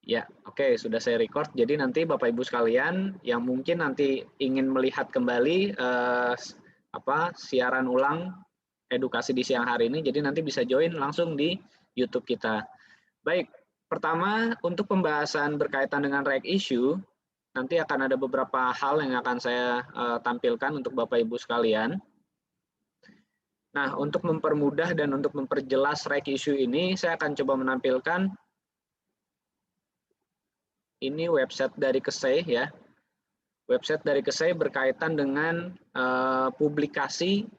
Ya, oke, sudah saya record. Jadi nanti Bapak Ibu sekalian yang mungkin nanti ingin melihat kembali siaran ulang edukasi di siang hari ini, jadi nanti bisa join langsung di YouTube kita. Baik, pertama untuk pembahasan berkaitan dengan right issue, nanti akan ada beberapa hal yang akan saya tampilkan untuk Bapak Ibu sekalian. Nah, untuk mempermudah dan untuk memperjelas right issue ini, saya akan coba menampilkan ini website dari KESEI ya. Website dari KESEI berkaitan dengan publikasi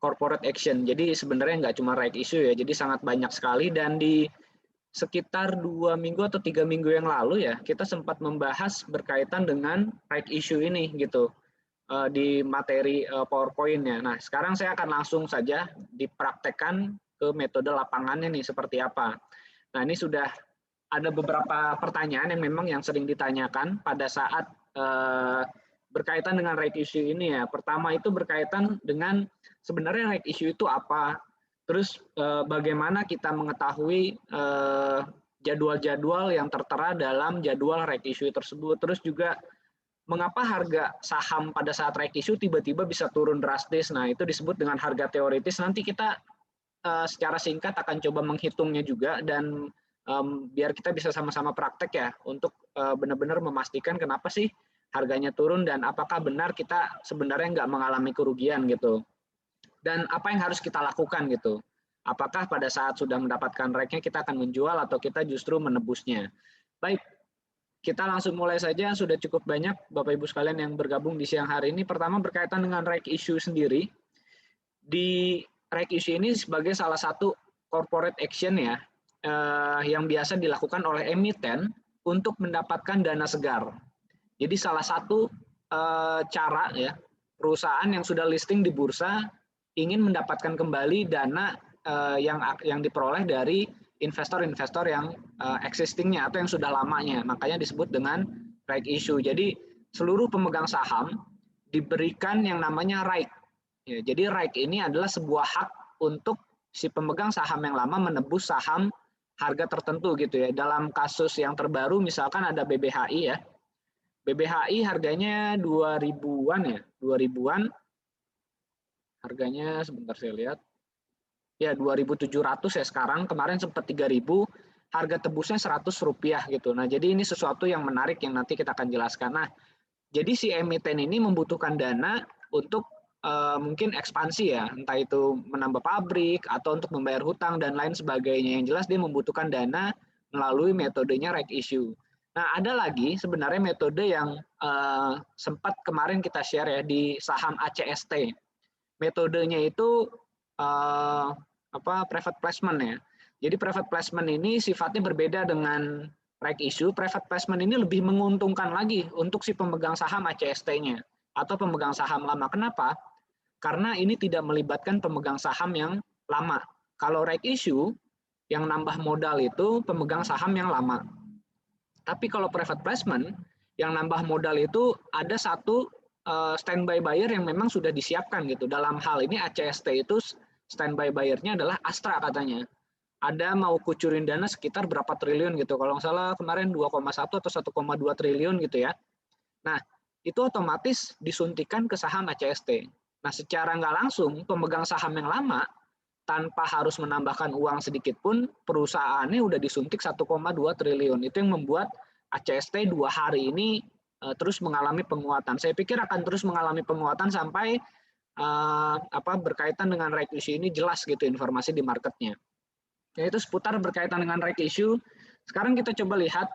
corporate action. Jadi sebenarnya nggak cuma right issue ya, jadi sangat banyak sekali, dan di sekitar 2 minggu atau 3 minggu yang lalu ya, kita sempat membahas berkaitan dengan right issue ini gitu di materi PowerPoint-nya. Nah, sekarang saya akan langsung saja dipraktekkan ke metode lapangannya nih seperti apa. Nah, ini sudah ada beberapa pertanyaan yang memang yang sering ditanyakan pada saat berkaitan dengan right issue ini ya. Pertama itu berkaitan dengan sebenarnya right issue itu apa, terus bagaimana kita mengetahui jadwal-jadwal yang tertera dalam jadwal right issue tersebut, terus juga mengapa harga saham pada saat right issue tiba-tiba bisa turun drastis. Nah, itu disebut dengan harga teoritis. Nanti kita secara singkat akan coba menghitungnya juga, dan biar kita bisa sama-sama praktek ya untuk benar-benar memastikan kenapa sih harganya turun dan apakah benar kita sebenarnya nggak mengalami kerugian gitu. Dan apa yang harus kita lakukan gitu. Apakah pada saat sudah mendapatkan right-nya kita akan menjual atau kita justru menebusnya. Baik, kita langsung mulai saja. Sudah cukup banyak Bapak Ibu sekalian yang bergabung di siang hari ini. Pertama berkaitan dengan right issue sendiri. Di right issue ini sebagai salah satu corporate action ya, yang biasa dilakukan oleh emiten untuk mendapatkan dana segar. Jadi salah satu cara ya, perusahaan yang sudah listing di bursa ingin mendapatkan kembali dana yang diperoleh dari investor-investor yang existingnya atau yang sudah lamanya. Makanya disebut dengan right issue. Jadi seluruh pemegang saham diberikan yang namanya right. Ya, jadi right ini adalah sebuah hak untuk si pemegang saham yang lama menebus saham harga tertentu gitu ya. Dalam kasus yang terbaru misalkan ada BBHI ya. BBHI harganya 2000-an ya, 2000-an. Harganya sebentar saya lihat. Ya 2.700 ya sekarang, kemarin sempat 3.000, harga tebusnya Rp100 gitu. Nah, jadi ini sesuatu yang menarik yang nanti kita akan jelaskan. Nah, jadi si emiten ini membutuhkan dana untuk mungkin ekspansi ya, entah itu menambah pabrik atau untuk membayar hutang dan lain sebagainya. Yang jelas dia membutuhkan dana melalui metodenya right issue. Nah, ada lagi sebenarnya metode yang sempat kemarin kita share ya di saham ACST. Metodenya itu private placement ya. Jadi private placement ini sifatnya berbeda dengan right issue. Private placement ini lebih menguntungkan lagi untuk si pemegang saham ACST-nya atau pemegang saham lama. Kenapa? Karena ini tidak melibatkan pemegang saham yang lama. Kalau right issue yang nambah modal itu pemegang saham yang lama. Tapi kalau private placement yang nambah modal itu ada satu standby buyer yang memang sudah disiapkan gitu. Dalam hal ini ACST itu standby buyer-nya adalah Astra katanya. Ada mau kucurin dana sekitar berapa triliun gitu. Kalau nggak salah kemarin 2,1 atau 1,2 triliun gitu ya. Nah, itu otomatis disuntikan ke saham ACST. Nah, secara nggak langsung pemegang saham yang lama tanpa harus menambahkan uang sedikit pun perusahaannya udah disuntik 1,2 triliun. Itu yang membuat ACST 2 hari ini terus mengalami penguatan. Saya pikir akan terus mengalami penguatan sampai berkaitan dengan right issue ini jelas gitu informasi di marketnya. Yaitu seputar berkaitan dengan right issue. Sekarang kita coba lihat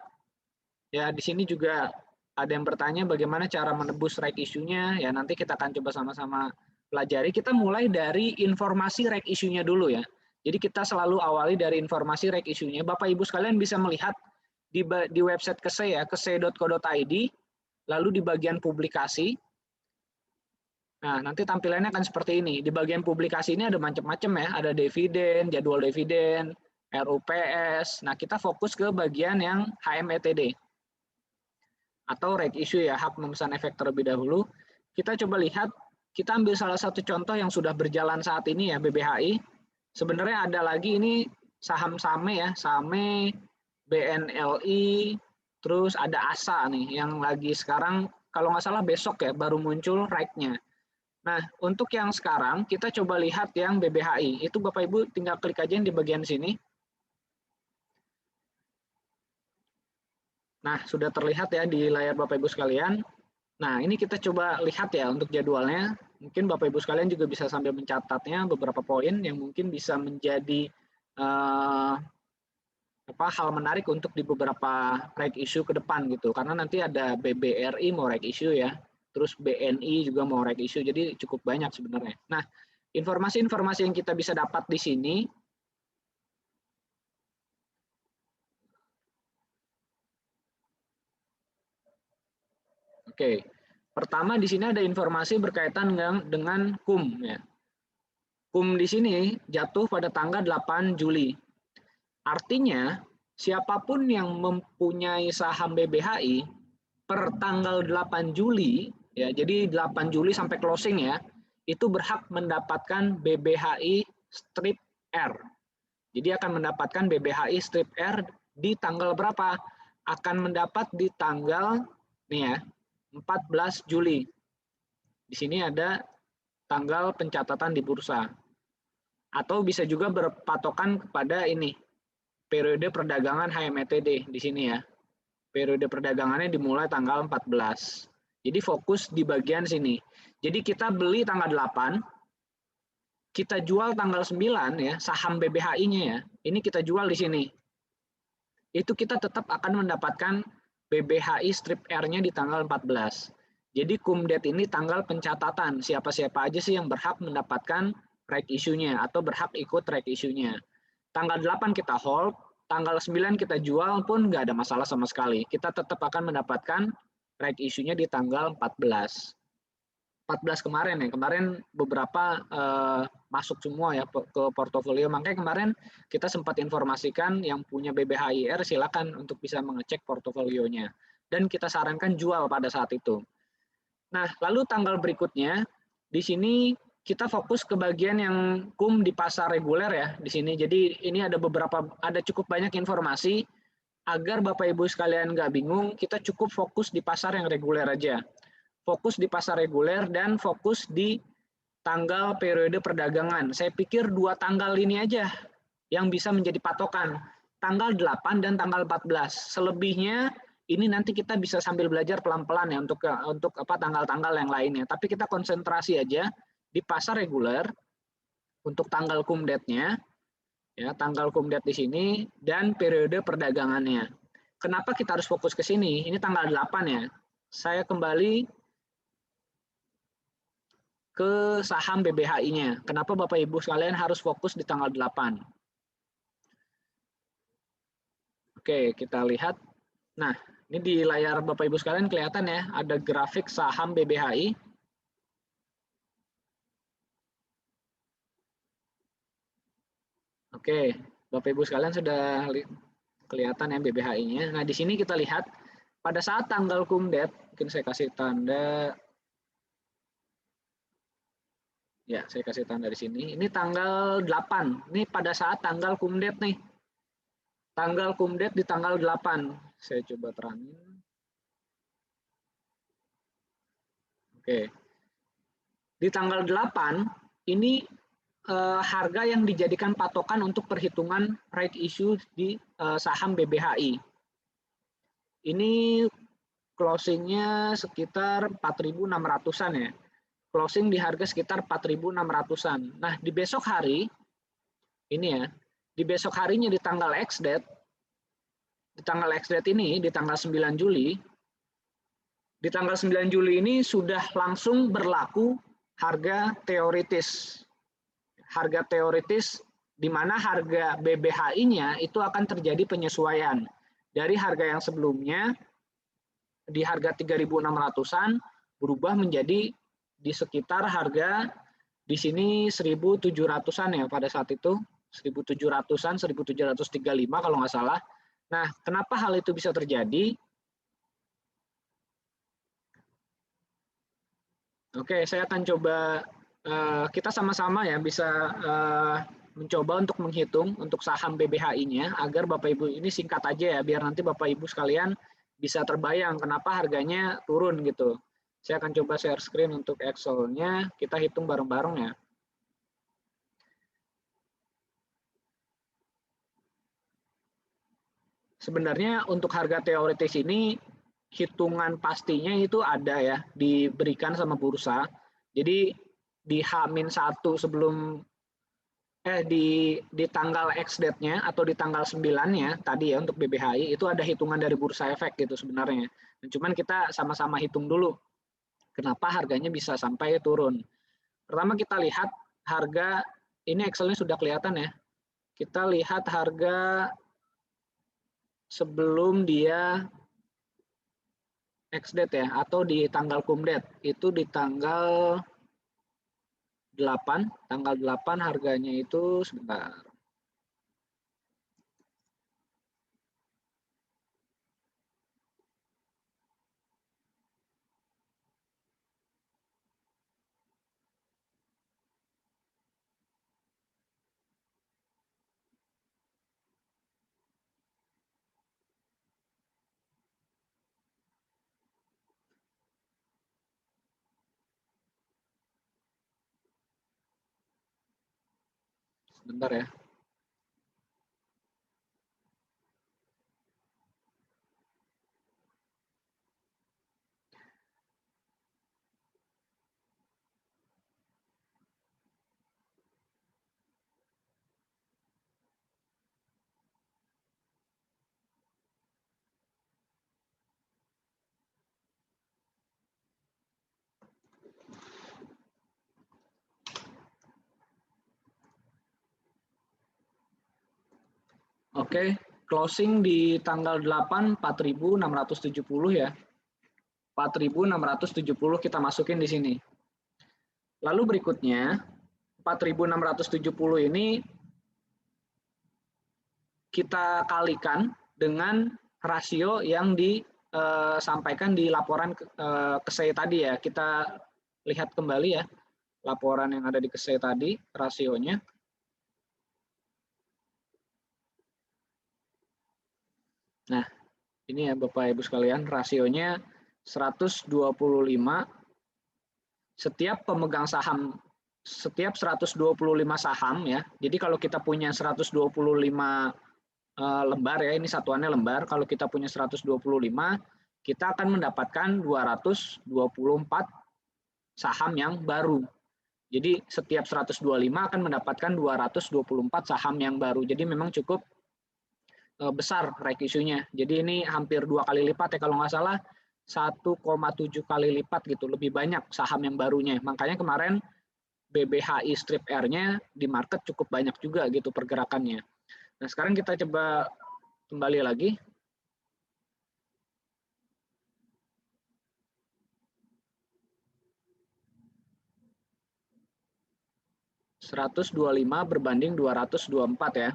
ya, di sini juga ada yang bertanya bagaimana cara menebus right issue-nya. Ya nanti kita akan coba sama-sama pelajari. Kita mulai dari informasi right issue-nya dulu ya. Jadi kita selalu awali dari informasi right issue-nya. Bapak Ibu sekalian bisa melihat di website KESEI ya, kesei.co.id, lalu di bagian publikasi. Nah, nanti tampilannya akan seperti ini. Di bagian publikasi ini ada macam-macam ya, ada dividen, jadwal dividen, RUPS. Nah, kita fokus ke bagian yang HMETD atau right issue ya, hak memesan efek terlebih dahulu. Kita coba lihat. Kita ambil salah satu contoh yang sudah berjalan saat ini ya, BBHI. Sebenarnya ada lagi ini saham SAME ya, SAME, BNLI, Terus ada ASA nih yang lagi sekarang kalau nggak salah besok ya baru muncul right-nya. Nah, untuk yang sekarang kita coba lihat yang BBHI. Itu Bapak Ibu tinggal klik aja yang di bagian sini. Nah, sudah terlihat ya di layar Bapak Ibu sekalian. Nah, ini kita coba lihat ya untuk jadwalnya. Mungkin Bapak Ibu sekalian juga bisa sambil mencatatnya beberapa poin yang mungkin bisa menjadi hal menarik untuk di beberapa right issue ke depan gitu. Karena nanti ada BBRI mau right issue ya. Terus BNI juga mau right issue. Jadi cukup banyak sebenarnya. Nah, informasi-informasi yang kita bisa dapat di sini Oke. Pertama di sini ada informasi berkaitan dengan KUM ya. KUM di sini jatuh pada tanggal 8 Juli. Artinya siapapun yang mempunyai saham BBHI per tanggal 8 Juli ya, jadi 8 Juli sampai closing ya, itu berhak mendapatkan BBHI strip R. Jadi akan mendapatkan BBHI strip R di tanggal berapa? Akan mendapat di tanggal nih ya, 14 Juli. Di sini ada tanggal pencatatan di bursa. Atau bisa juga berpatokan kepada ini, periode perdagangan HMETD di sini ya. Periode perdagangannya dimulai tanggal 14. Jadi fokus di bagian sini. Jadi kita beli tanggal 8, kita jual tanggal 9 ya, saham BBHI-nya ya. Ini kita jual di sini. Itu kita tetap akan mendapatkan BBHI strip R-nya di tanggal 14. Jadi CUMDET ini tanggal pencatatan, siapa-siapa aja sih yang berhak mendapatkan right issue-nya atau berhak ikut right issue-nya. Tanggal 8 kita hold, tanggal 9 kita jual pun nggak ada masalah sama sekali. Kita tetap akan mendapatkan right issue-nya di tanggal 14. 14 kemarin ya, kemarin beberapa masuk semua ya ke portofolio. Makanya kemarin kita sempat informasikan yang punya BBHIR silakan untuk bisa mengecek portofolionya. Dan kita sarankan jual pada saat itu. Nah, lalu tanggal berikutnya di sini kita fokus ke bagian yang KUM di pasar reguler ya di sini. Jadi ini ada cukup banyak informasi agar Bapak Ibu sekalian nggak bingung, kita cukup fokus di pasar yang reguler aja. Fokus di pasar reguler dan fokus di tanggal periode perdagangan. Saya pikir 2 tanggal ini aja yang bisa menjadi patokan. Tanggal 8 dan tanggal 14. Selebihnya ini nanti kita bisa sambil belajar pelan-pelan ya untuk tanggal-tanggal yang lainnya. Tapi kita konsentrasi aja di pasar reguler untuk tanggal CUMDET-nya. Ya, tanggal CUMDET di sini dan periode perdagangannya. Kenapa kita harus fokus ke sini? Ini tanggal 8 ya. Saya kembali ke saham BBHI-nya. Kenapa Bapak Ibu sekalian harus fokus di tanggal 8? Oke, kita lihat. Nah, ini di layar Bapak Ibu sekalian kelihatan ya, ada grafik saham BBHI. Oke, Bapak Ibu sekalian sudah kelihatan ya BBHI-nya. Nah, di sini kita lihat pada saat tanggal CUMDET, mungkin saya kasih tanda. Ya, saya kasih tanda di sini. Ini tanggal 8. Ini pada saat tanggal CUMDET nih. Tanggal CUMDET di tanggal 8. Saya coba terangin. Oke. Di tanggal 8, ini harga yang dijadikan patokan untuk perhitungan right issue di saham BBHI. Ini closingnya sekitar 4.600-an ya. Closing di harga sekitar 4.600-an. Nah, di besok hari, ini ya, di besok harinya di tanggal X-date, di tanggal X-date ini, di tanggal 9 Juli, di tanggal 9 Juli ini sudah langsung berlaku harga teoritis. Harga teoritis di mana harga BBHI-nya itu akan terjadi penyesuaian. Dari harga yang sebelumnya, di harga 3.600-an, berubah menjadi di sekitar harga di sini 1.700-an ya pada saat itu, 1.700-an, 1.735 kalau nggak salah. Nah, kenapa hal itu bisa terjadi? Oke, saya akan coba kita sama-sama ya bisa mencoba untuk menghitung untuk saham BBHI-nya agar Bapak Ibu ini singkat aja ya biar nanti Bapak Ibu sekalian bisa terbayang kenapa harganya turun gitu. Saya akan coba share screen untuk Excel-nya, kita hitung bareng-bareng ya. Sebenarnya untuk harga teoritis ini hitungan pastinya itu ada ya, diberikan sama bursa. Jadi di H-1 sebelum di tanggal X date-nya atau di tanggal 9-nya tadi ya untuk BBHI itu ada hitungan dari bursa efek gitu sebenarnya. Dan cuman kita sama-sama hitung dulu kenapa harganya bisa sampai turun. Pertama kita lihat harga, ini Excel-nya sudah kelihatan ya. Kita lihat harga sebelum dia X-date ya, atau di tanggal cum-date. Itu di tanggal 8 harganya itu sebentar. Sebentar ya. Oke, closing di tanggal 8 4.670 ya. 4.670 kita masukin di sini. Lalu berikutnya 4.670 ini kita kalikan dengan rasio yang disampaikan di laporan KSE tadi ya. Kita lihat kembali ya laporan yang ada di KSE tadi, rasionya. Nah, ini ya Bapak Ibu sekalian, rasionya 125 setiap pemegang saham, setiap 125 saham ya. Jadi kalau kita punya 125 lembar ya, ini satuannya lembar, kalau kita punya 125, kita akan mendapatkan 224 saham yang baru. Jadi setiap 125 akan mendapatkan 224 saham yang baru. Jadi memang cukup besar right issue-nya. Jadi ini hampir 2 kali lipat ya kalau nggak salah 1,7 kali lipat gitu, lebih banyak saham yang barunya. Makanya kemarin BBHI strip R-nya di market cukup banyak juga gitu pergerakannya. Nah sekarang kita coba kembali lagi. (125) berbanding 224 ya.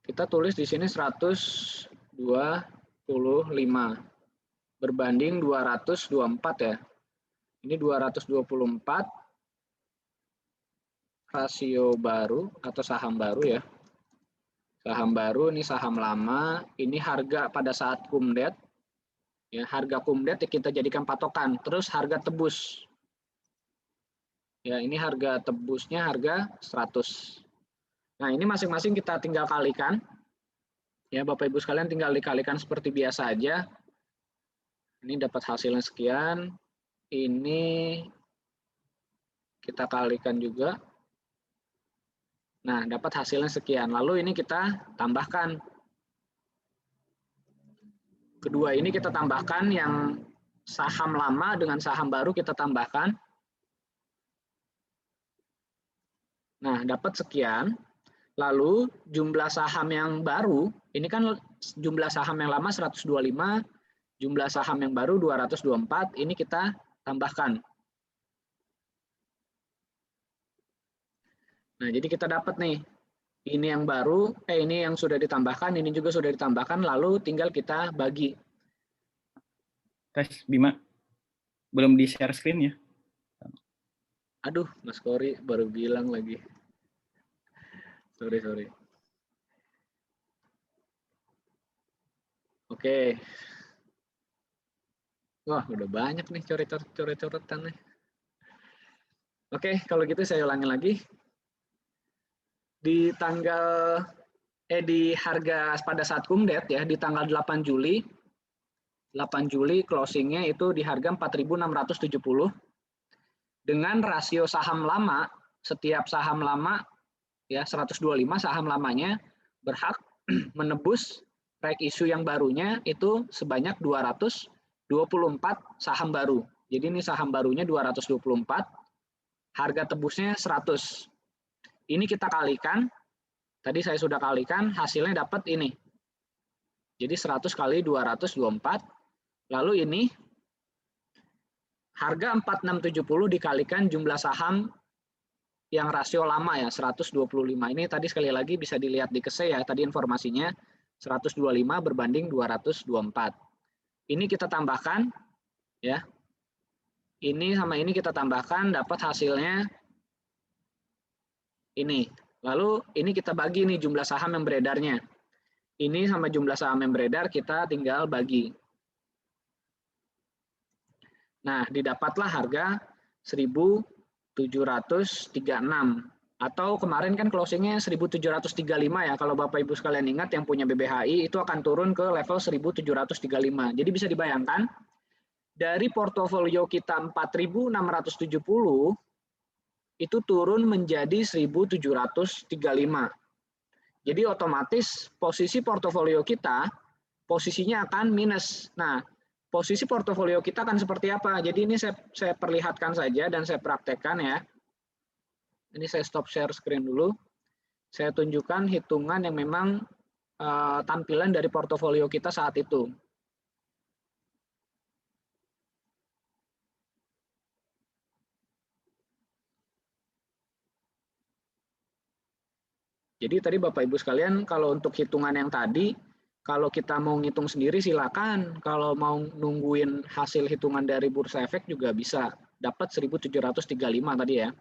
Kita tulis di sini 125 berbanding 224 ya. Ini 224 rasio baru atau saham baru ya. Saham baru ini saham lama, ini harga pada saat cum-date. Ya, harga cum-date kita jadikan patokan, terus harga tebus. Ya, ini harga tebusnya harga 100. Nah, ini masing-masing kita tinggal kalikan. Ya, Bapak Ibu sekalian tinggal dikalikan seperti biasa aja. Ini dapat hasilnya sekian. Ini kita kalikan juga. Nah, dapat hasilnya sekian. Lalu ini kita tambahkan. Kedua ini kita tambahkan yang saham lama dengan saham baru kita tambahkan. Nah, dapat sekian. Lalu jumlah saham yang baru, ini kan jumlah saham yang lama 125, jumlah saham yang baru 224, ini kita tambahkan. Nah, jadi kita dapat nih, ini yang baru, ini yang sudah ditambahkan, ini juga sudah ditambahkan, lalu tinggal kita bagi. Tes, Bima, belum di-share screen ya? Aduh, Mas Kori baru bilang lagi. Sorry. Oke. Wah, udah banyak nih coret-coretan nih. Oke, kalau gitu saya ulangi lagi. Di harga pada saat kumdet ya, di tanggal 8 Juli closingnya itu di harga 4.670 dengan rasio saham lama, setiap saham lama ya 125 saham lamanya berhak menebus right issue yang barunya itu sebanyak 224 saham baru. Jadi ini saham barunya 224, harga tebusnya 100. Ini kita kalikan, tadi saya sudah kalikan, hasilnya dapat ini. Jadi 100 kali 224, lalu ini harga 4670 dikalikan jumlah saham yang rasio lama ya 125. Ini tadi sekali lagi bisa dilihat di KSE ya, tadi informasinya 125 berbanding 224. Ini kita tambahkan ya. Ini sama ini kita tambahkan dapat hasilnya ini. Lalu ini kita bagi nih jumlah saham yang beredarnya. Ini sama jumlah saham yang beredar kita tinggal bagi. Nah, didapatlah harga 1.736 atau kemarin kan closingnya 1.735 ya. Kalau Bapak Ibu sekalian ingat yang punya BBHI itu akan turun ke level 1.735. Jadi bisa dibayangkan dari portofolio kita 4.670 itu turun menjadi 1.735. Jadi otomatis posisi portofolio kita posisinya akan minus. Nah, posisi portofolio kita akan seperti apa? Jadi ini saya perlihatkan saja dan saya praktekkan ya. Ini saya stop share screen dulu. Saya tunjukkan hitungan yang memang tampilan dari portofolio kita saat itu. Jadi tadi Bapak Ibu sekalian, kalau untuk hitungan yang tadi, kalau kita mau ngitung sendiri silakan. Kalau mau nungguin hasil hitungan dari Bursa Efek juga bisa. Dapat 1.735 tadi ya.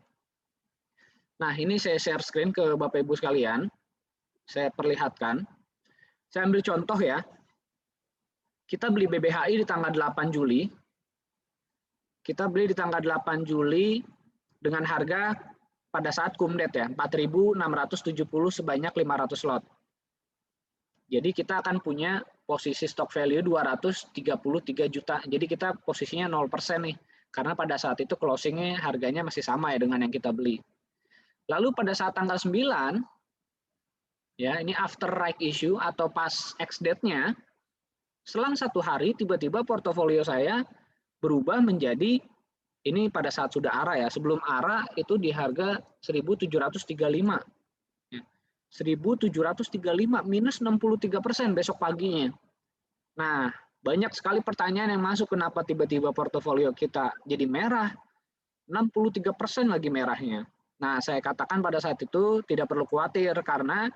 Nah, ini saya share screen ke Bapak Ibu sekalian. Saya perlihatkan. Saya ambil contoh ya. Kita beli BBHI di tanggal 8 Juli. Kita beli di tanggal 8 Juli dengan harga pada saat kumdet ya, 4.670 sebanyak 500 lot. Jadi kita akan punya posisi stock value 233 juta. Jadi kita posisinya 0% nih. Karena pada saat itu closingnya harganya masih sama ya dengan yang kita beli. Lalu pada saat tanggal 9, ya ini after right issue atau pas ex-date-nya, selang 1 hari tiba-tiba portofolio saya berubah menjadi ini pada saat sudah ARA ya, sebelum ARA itu di harga 1.735. 1.735 minus 63% besok paginya. Nah, banyak sekali pertanyaan yang masuk kenapa tiba-tiba portofolio kita jadi merah. 63% lagi merahnya. Nah, saya katakan pada saat itu tidak perlu khawatir karena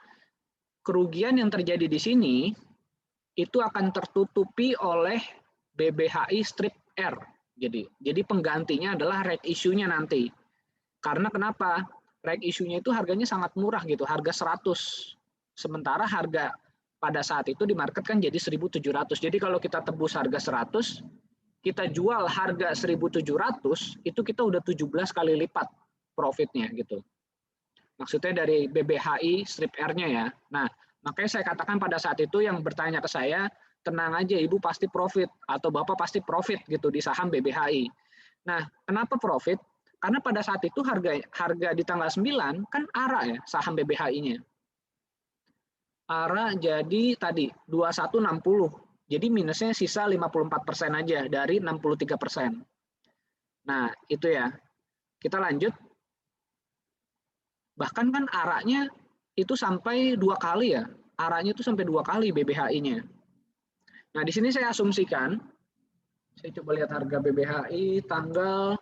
kerugian yang terjadi di sini itu akan tertutupi oleh BBHI strip R. Jadi penggantinya adalah right issue-nya nanti. Karena kenapa? Right issue-nya itu harganya sangat murah gitu, harga 100. Sementara harga pada saat itu di market kan jadi 1.700. Jadi kalau kita tebus harga 100, kita jual harga 1.700, itu kita udah 17 kali lipat profitnya gitu. Maksudnya dari BBHI strip R-nya ya. Nah, makanya saya katakan pada saat itu yang bertanya ke saya, tenang aja Ibu pasti profit atau Bapak pasti profit gitu di saham BBHI. Nah, kenapa profit? Karena pada saat itu harga di tanggal 9 kan ARA ya saham BBHI-nya. ARA jadi tadi 2160. Jadi minusnya sisa 54% aja dari 63%. Nah, itu ya. Kita lanjut. Bahkan kan ARA-nya itu sampai 2 kali ya. ARA-nya itu sampai 2 kali BBHI-nya. Nah, di sini saya asumsikan, saya coba lihat harga BBHI tanggal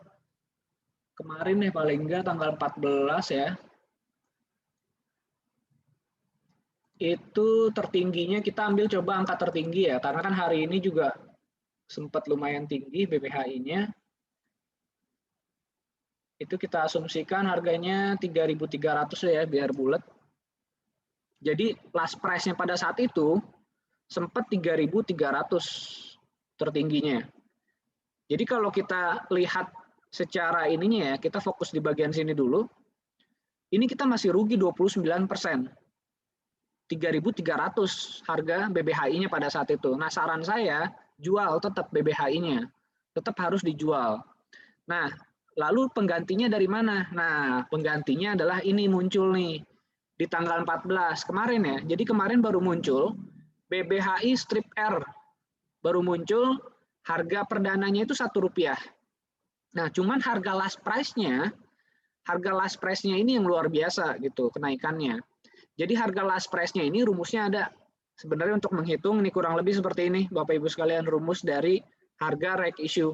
kemarin nih paling enggak tanggal 14 ya. Itu tertingginya kita ambil coba angka tertinggi ya, karena kan hari ini juga sempat lumayan tinggi BBHI-nya. Itu kita asumsikan harganya 3.300 ya biar bulat. Jadi last price-nya pada saat itu sempat 3.300 tertingginya. Jadi kalau kita lihat secara ininya ya, kita fokus di bagian sini dulu. Ini kita masih rugi 29%. 3.300 harga BBHI-nya pada saat itu. Nah, saran saya jual tetap BBHI-nya. Tetap harus dijual. Nah, lalu penggantinya dari mana? Nah, penggantinya adalah ini muncul nih di tanggal 14 kemarin ya. Jadi kemarin baru muncul BBHI strip R. Baru muncul harga perdananya itu Rp1. Nah, cuman harga last price-nya ini yang luar biasa gitu kenaikannya. Jadi harga last price-nya ini rumusnya ada. Sebenarnya untuk menghitung ini kurang lebih seperti ini, Bapak Ibu sekalian, rumus dari harga reg issue.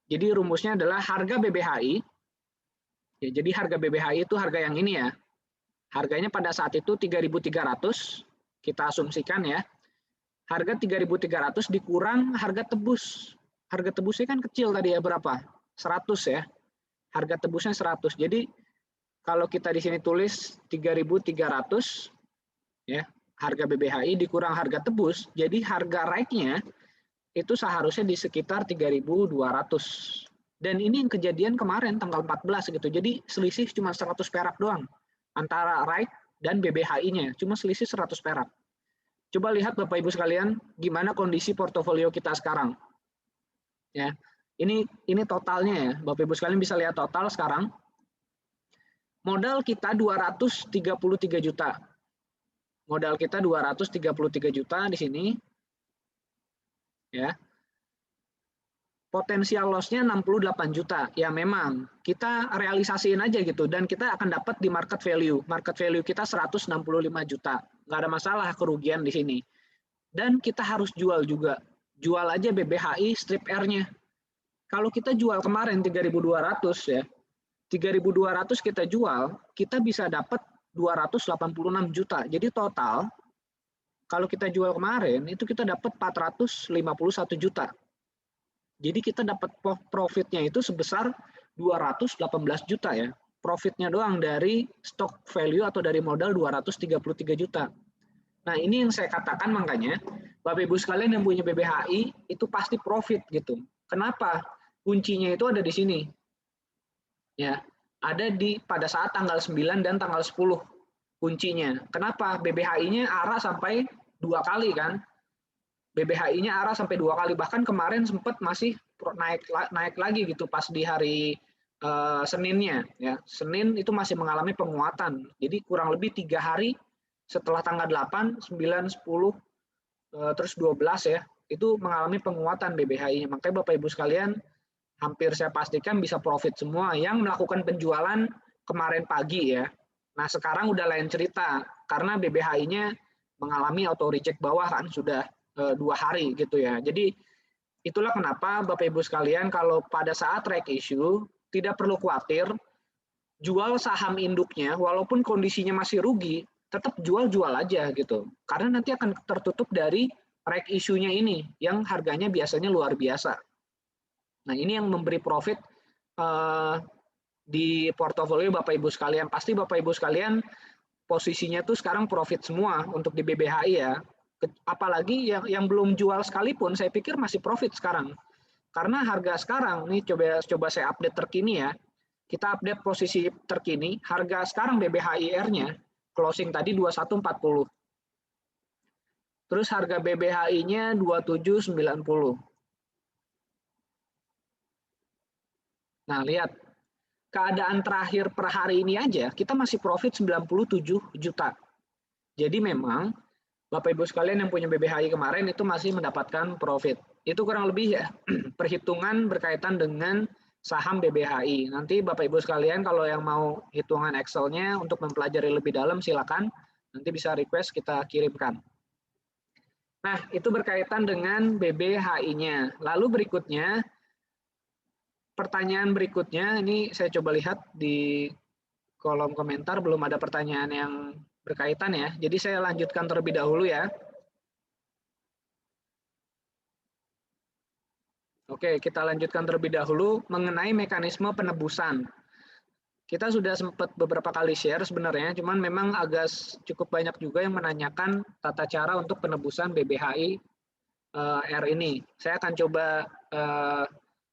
Jadi rumusnya adalah harga BBHI. Ya, jadi harga BBHI itu harga yang ini ya. Harganya pada saat itu 3.300, kita asumsikan ya. Harga 3.300 dikurang harga tebus. Harga tebusnya kan kecil tadi ya, berapa? 100 ya. Harga tebusnya 100. Jadi kalau kita di sini tulis 3.300 ya, harga BBHI dikurang harga tebus, jadi harga reg-nya itu seharusnya di sekitar 3.200. Dan ini yang kejadian kemarin tanggal 14 gitu. Jadi selisih cuma 100 perak doang antara reg dan BBHI-nya, cuma selisih 100 perak. Coba lihat Bapak Ibu sekalian gimana kondisi portofolio kita sekarang. Ya. Ini totalnya ya. Bapak Ibu sekalian bisa lihat total sekarang. Modal kita 233 juta. Modal kita 233 juta di sini. Ya. Potensial loss-nya 68 juta. Ya memang kita realisasiin aja gitu dan kita akan dapat di market value. Market value kita 165 juta. Nggak ada masalah kerugian di sini. Dan kita harus jual juga. Jual aja BBHI strip R-nya. Kalau kita jual kemarin 3.200 ya. 3.200 kita jual, kita bisa dapat 286 juta. Jadi total kalau kita jual kemarin itu kita dapat 451 juta. Jadi kita dapat profitnya itu sebesar 218 juta ya. Profitnya doang dari stock value atau dari modal 233 juta. Nah, ini yang saya katakan makanya Bapak Ibu sekalian yang punya BBHI itu pasti profit gitu. Kenapa? Kuncinya itu ada di sini. Ya, ada di pada saat tanggal 9 dan tanggal 10 kuncinya. Kenapa? BBHI-nya arah sampai 2 kali kan. BBHI-nya arah sampai 2 kali, bahkan kemarin sempat masih naik lagi gitu pas di hari Seninnya ya. Senin itu masih mengalami penguatan. Jadi kurang lebih 3 hari setelah tanggal 8, 9, 10 terus 12 ya, itu mengalami penguatan BBHI-nya. Makanya Bapak Ibu sekalian hampir saya pastikan bisa profit semua yang melakukan penjualan kemarin pagi ya. Nah, sekarang udah lain cerita karena BBHI-nya mengalami auto reject bawah kan sudah 2 hari gitu ya. Jadi itulah kenapa Bapak Ibu sekalian kalau pada saat reg issue tidak perlu khawatir jual saham induknya walaupun kondisinya masih rugi, tetap jual aja gitu. Karena nanti akan tertutup dari reg issue-nya ini yang harganya biasanya luar biasa. Nah, ini yang memberi profit di portofolio Bapak Ibu sekalian. Pasti Bapak Ibu sekalian posisinya tuh sekarang profit semua untuk di BBHI ya. Apalagi yang belum jual sekalipun saya pikir masih profit sekarang. Karena harga sekarang nih coba saya update terkini ya. Kita update posisi terkini, harga sekarang BBHIR-nya closing tadi 2140. Terus harga BBHI-nya 2790. Nah, lihat. Keadaan terakhir per hari ini aja, kita masih profit 97 juta. Jadi memang, Bapak Ibu sekalian yang punya BBHI kemarin itu masih mendapatkan profit. Itu kurang lebih ya, perhitungan berkaitan dengan saham BBHI. Nanti Bapak Ibu sekalian kalau yang mau hitungan Excel-nya untuk mempelajari lebih dalam, silakan. Nanti bisa request kita kirimkan. Nah, itu berkaitan dengan BBHI-nya. Lalu berikutnya, pertanyaan berikutnya, ini saya coba lihat di kolom komentar, belum ada pertanyaan yang berkaitan ya. Jadi saya lanjutkan terlebih dahulu ya. Oke, kita lanjutkan terlebih dahulu mengenai mekanisme penebusan. Kita sudah sempat beberapa kali share sebenarnya, cuman memang agak cukup banyak juga yang menanyakan tata cara untuk penebusan BBHI R ini. Saya akan coba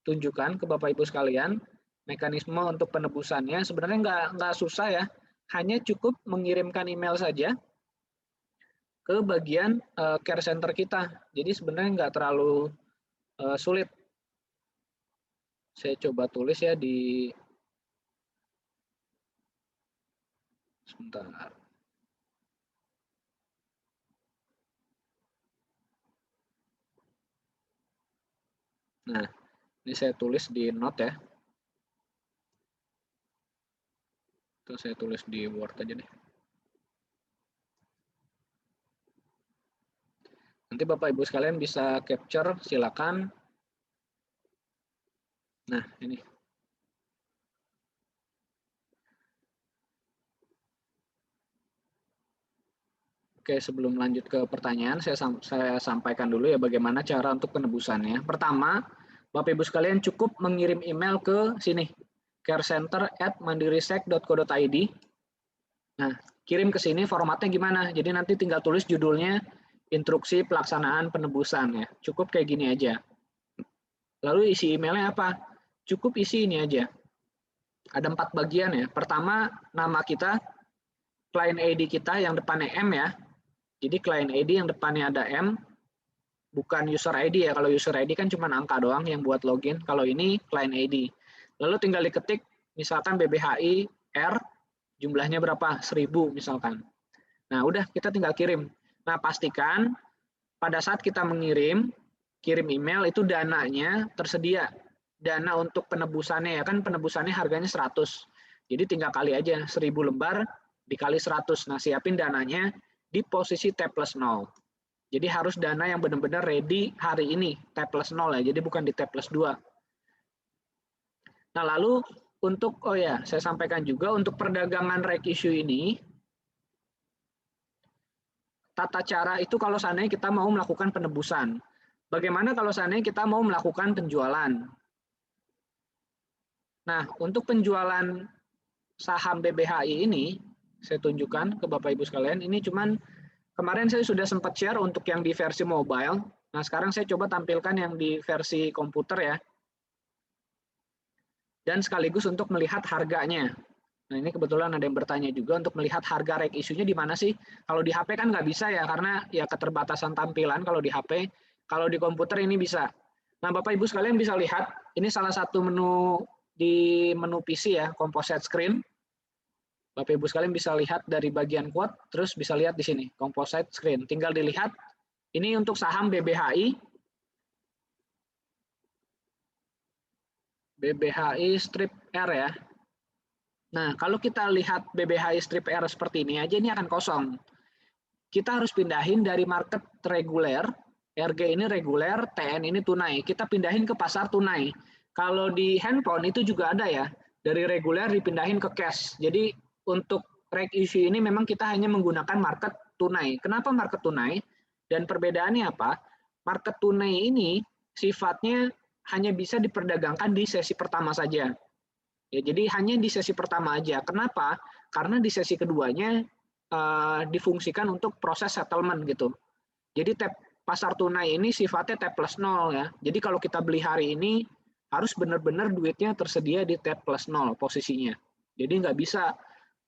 tunjukkan ke Bapak Ibu sekalian mekanisme untuk penebusannya. Sebenarnya nggak susah ya, hanya cukup mengirimkan email saja ke bagian care center kita. Jadi sebenarnya nggak terlalu sulit. Saya coba tulis ya di sebentar. Nah, ini saya tulis di note ya. Itu saya tulis di Word aja deh. Nanti Bapak Ibu sekalian bisa capture, silakan. Nah, ini. Oke, sebelum lanjut ke pertanyaan, saya sampaikan dulu ya bagaimana cara untuk penebusannya. Pertama, Bapak Ibu sekalian cukup mengirim email ke sini, carecenter@mandirisek.co.id. Nah, kirim ke sini formatnya gimana? Jadi nanti tinggal tulis judulnya instruksi pelaksanaan penebusan ya. Cukup kayak gini aja. Lalu isi emailnya apa? Cukup isi ini aja. Ada 4 bagian ya. Pertama, nama kita, client ID kita yang depannya M ya. Jadi client ID yang depannya ada M, bukan user ID ya. Kalau user ID kan cuma angka doang yang buat login. Kalau ini client ID. Lalu tinggal diketik misalkan BBHI R, jumlahnya berapa? 1000 misalkan. Nah udah kita tinggal kirim. Nah pastikan pada saat kita kirim email itu dananya tersedia. Dana untuk penebusannya ya kan penebusannya harganya 100. Jadi tinggal kali aja 1000 lembar dikali 100. Nah siapin dananya di posisi T+0. Jadi harus dana yang benar-benar ready hari ini, T+0 ya, jadi bukan di T+2. Nah lalu untuk, oh ya saya sampaikan juga untuk perdagangan reg issue ini, tata cara itu kalau seandainya kita mau melakukan penebusan. Bagaimana kalau seandainya kita mau melakukan penjualan? Nah untuk penjualan saham BBHI ini, saya tunjukkan ke Bapak Ibu sekalian, ini cuman kemarin saya sudah sempat share untuk yang di versi mobile. Nah, sekarang saya coba tampilkan yang di versi komputer ya. Dan sekaligus untuk melihat harganya. Nah, ini kebetulan ada yang bertanya juga untuk melihat harga reg issue-nya di mana sih? Kalau di HP kan nggak bisa ya, karena ya keterbatasan tampilan kalau di HP. Kalau di komputer ini bisa. Nah, Bapak Ibu sekalian bisa lihat, ini salah satu menu di menu PC ya, composite screen. Bapak Ibu sekalian bisa lihat dari bagian quote, terus bisa lihat di sini, composite screen. Tinggal dilihat, ini untuk saham BBHI. BBHI strip R ya. Nah, kalau kita lihat BBHI strip R seperti ini aja, ini akan kosong. Kita harus pindahin dari market reguler, RG ini reguler, TN ini tunai. Kita pindahin ke pasar tunai. Kalau di handphone itu juga ada ya, dari reguler dipindahin ke cash. Jadi untuk reg issue ini memang kita hanya menggunakan market tunai. Kenapa market tunai? Dan perbedaannya apa? Market tunai ini sifatnya hanya bisa diperdagangkan di sesi pertama saja. Ya, jadi hanya di sesi pertama aja. Kenapa? Karena di sesi keduanya difungsikan untuk proses settlement gitu. Jadi pasar tunai ini sifatnya T+0 ya. Jadi kalau kita beli hari ini harus benar-benar duitnya tersedia di T+0 posisinya. Jadi nggak bisa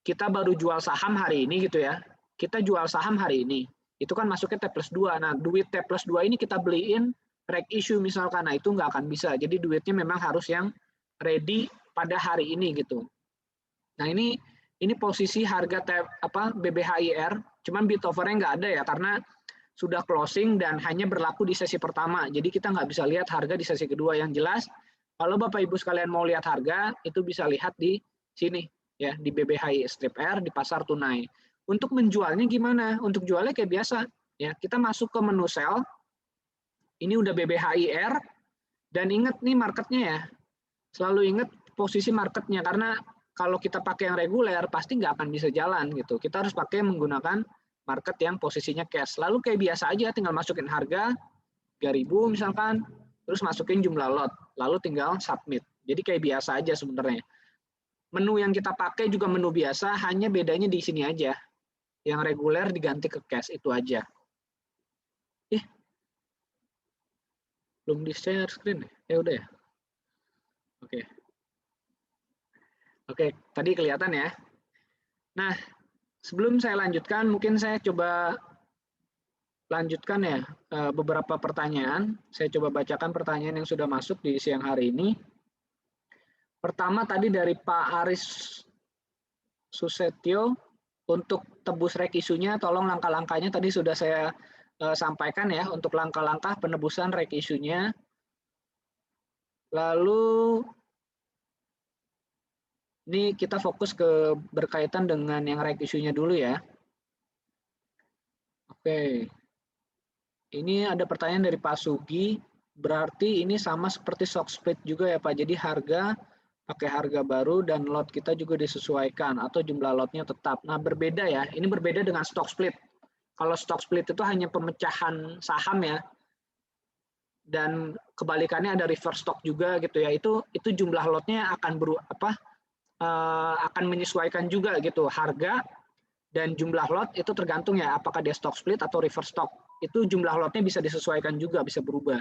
kita baru jual saham hari ini gitu ya. Kita jual saham hari ini. Itu kan masuknya T+2. Nah, duit T+2 ini kita beliin reg issue misalkan. Nah, itu nggak akan bisa. Jadi duitnya memang harus yang ready pada hari ini gitu. Nah, ini posisi harga BBHIR, cuman bid offer-nya nggak ada ya karena sudah closing dan hanya berlaku di sesi pertama. Jadi kita nggak bisa lihat harga di sesi kedua. Yang jelas, kalau Bapak Ibu sekalian mau lihat harga, itu bisa lihat di sini ya, di BBHI strip R di pasar tunai. Untuk menjualnya gimana? Untuk jualnya kayak biasa ya, kita masuk ke menu sell. Ini udah BBHIR dan ingat nih marketnya ya. Selalu ingat posisi marketnya karena kalau kita pakai yang reguler pasti nggak akan bisa jalan gitu. Kita harus pakai menggunakan market yang posisinya cash. Lalu kayak biasa aja tinggal masukin harga 3.000 misalkan, terus masukin jumlah lot, lalu tinggal submit. Jadi kayak biasa aja sebenarnya. Menu yang kita pakai juga menu biasa, hanya bedanya di sini aja. Yang reguler diganti ke cash, itu aja. Belum di-share screen ya? Ya udah ya. Oke. Oke, tadi kelihatan ya. Nah, sebelum saya lanjutkan, mungkin saya coba lanjutkan ya beberapa pertanyaan. Saya coba bacakan pertanyaan yang sudah masuk di siang hari ini. Pertama tadi dari Pak Aris Susetyo, untuk tebus rek isunya, tolong langkah-langkahnya tadi sudah saya sampaikan ya, untuk langkah-langkah penebusan rek isunya. Lalu ini kita fokus ke berkaitan dengan yang rek isunya dulu ya. Oke. Ini ada pertanyaan dari Pak Sugi, berarti ini sama seperti stock split juga ya Pak. Jadi harga pakai harga baru dan lot kita juga disesuaikan atau jumlah lotnya tetap. Nah, berbeda ya. Ini berbeda dengan stock split. Kalau stock split itu hanya pemecahan saham ya. Dan kebalikannya ada reverse stock juga gitu ya. Itu jumlah lotnya akan akan menyesuaikan juga gitu. Harga dan jumlah lot itu tergantung ya apakah dia stock split atau reverse stock. Itu jumlah lotnya bisa disesuaikan juga, bisa berubah.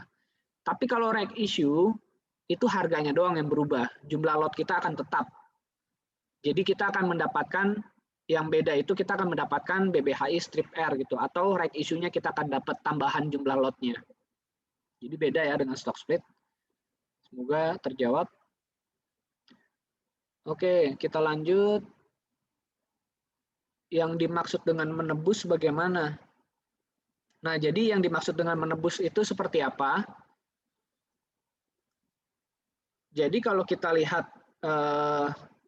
Tapi kalau reg issue itu harganya doang yang berubah. Jumlah lot kita akan tetap. Jadi kita akan mendapatkan yang beda itu kita akan mendapatkan BBHI strip R gitu atau reg issue-nya kita akan dapat tambahan jumlah lotnya. Jadi beda ya dengan stock split. Semoga terjawab. Oke, kita lanjut. Yang dimaksud dengan menebus bagaimana? Nah, jadi yang dimaksud dengan menebus itu seperti apa? Jadi kalau kita lihat,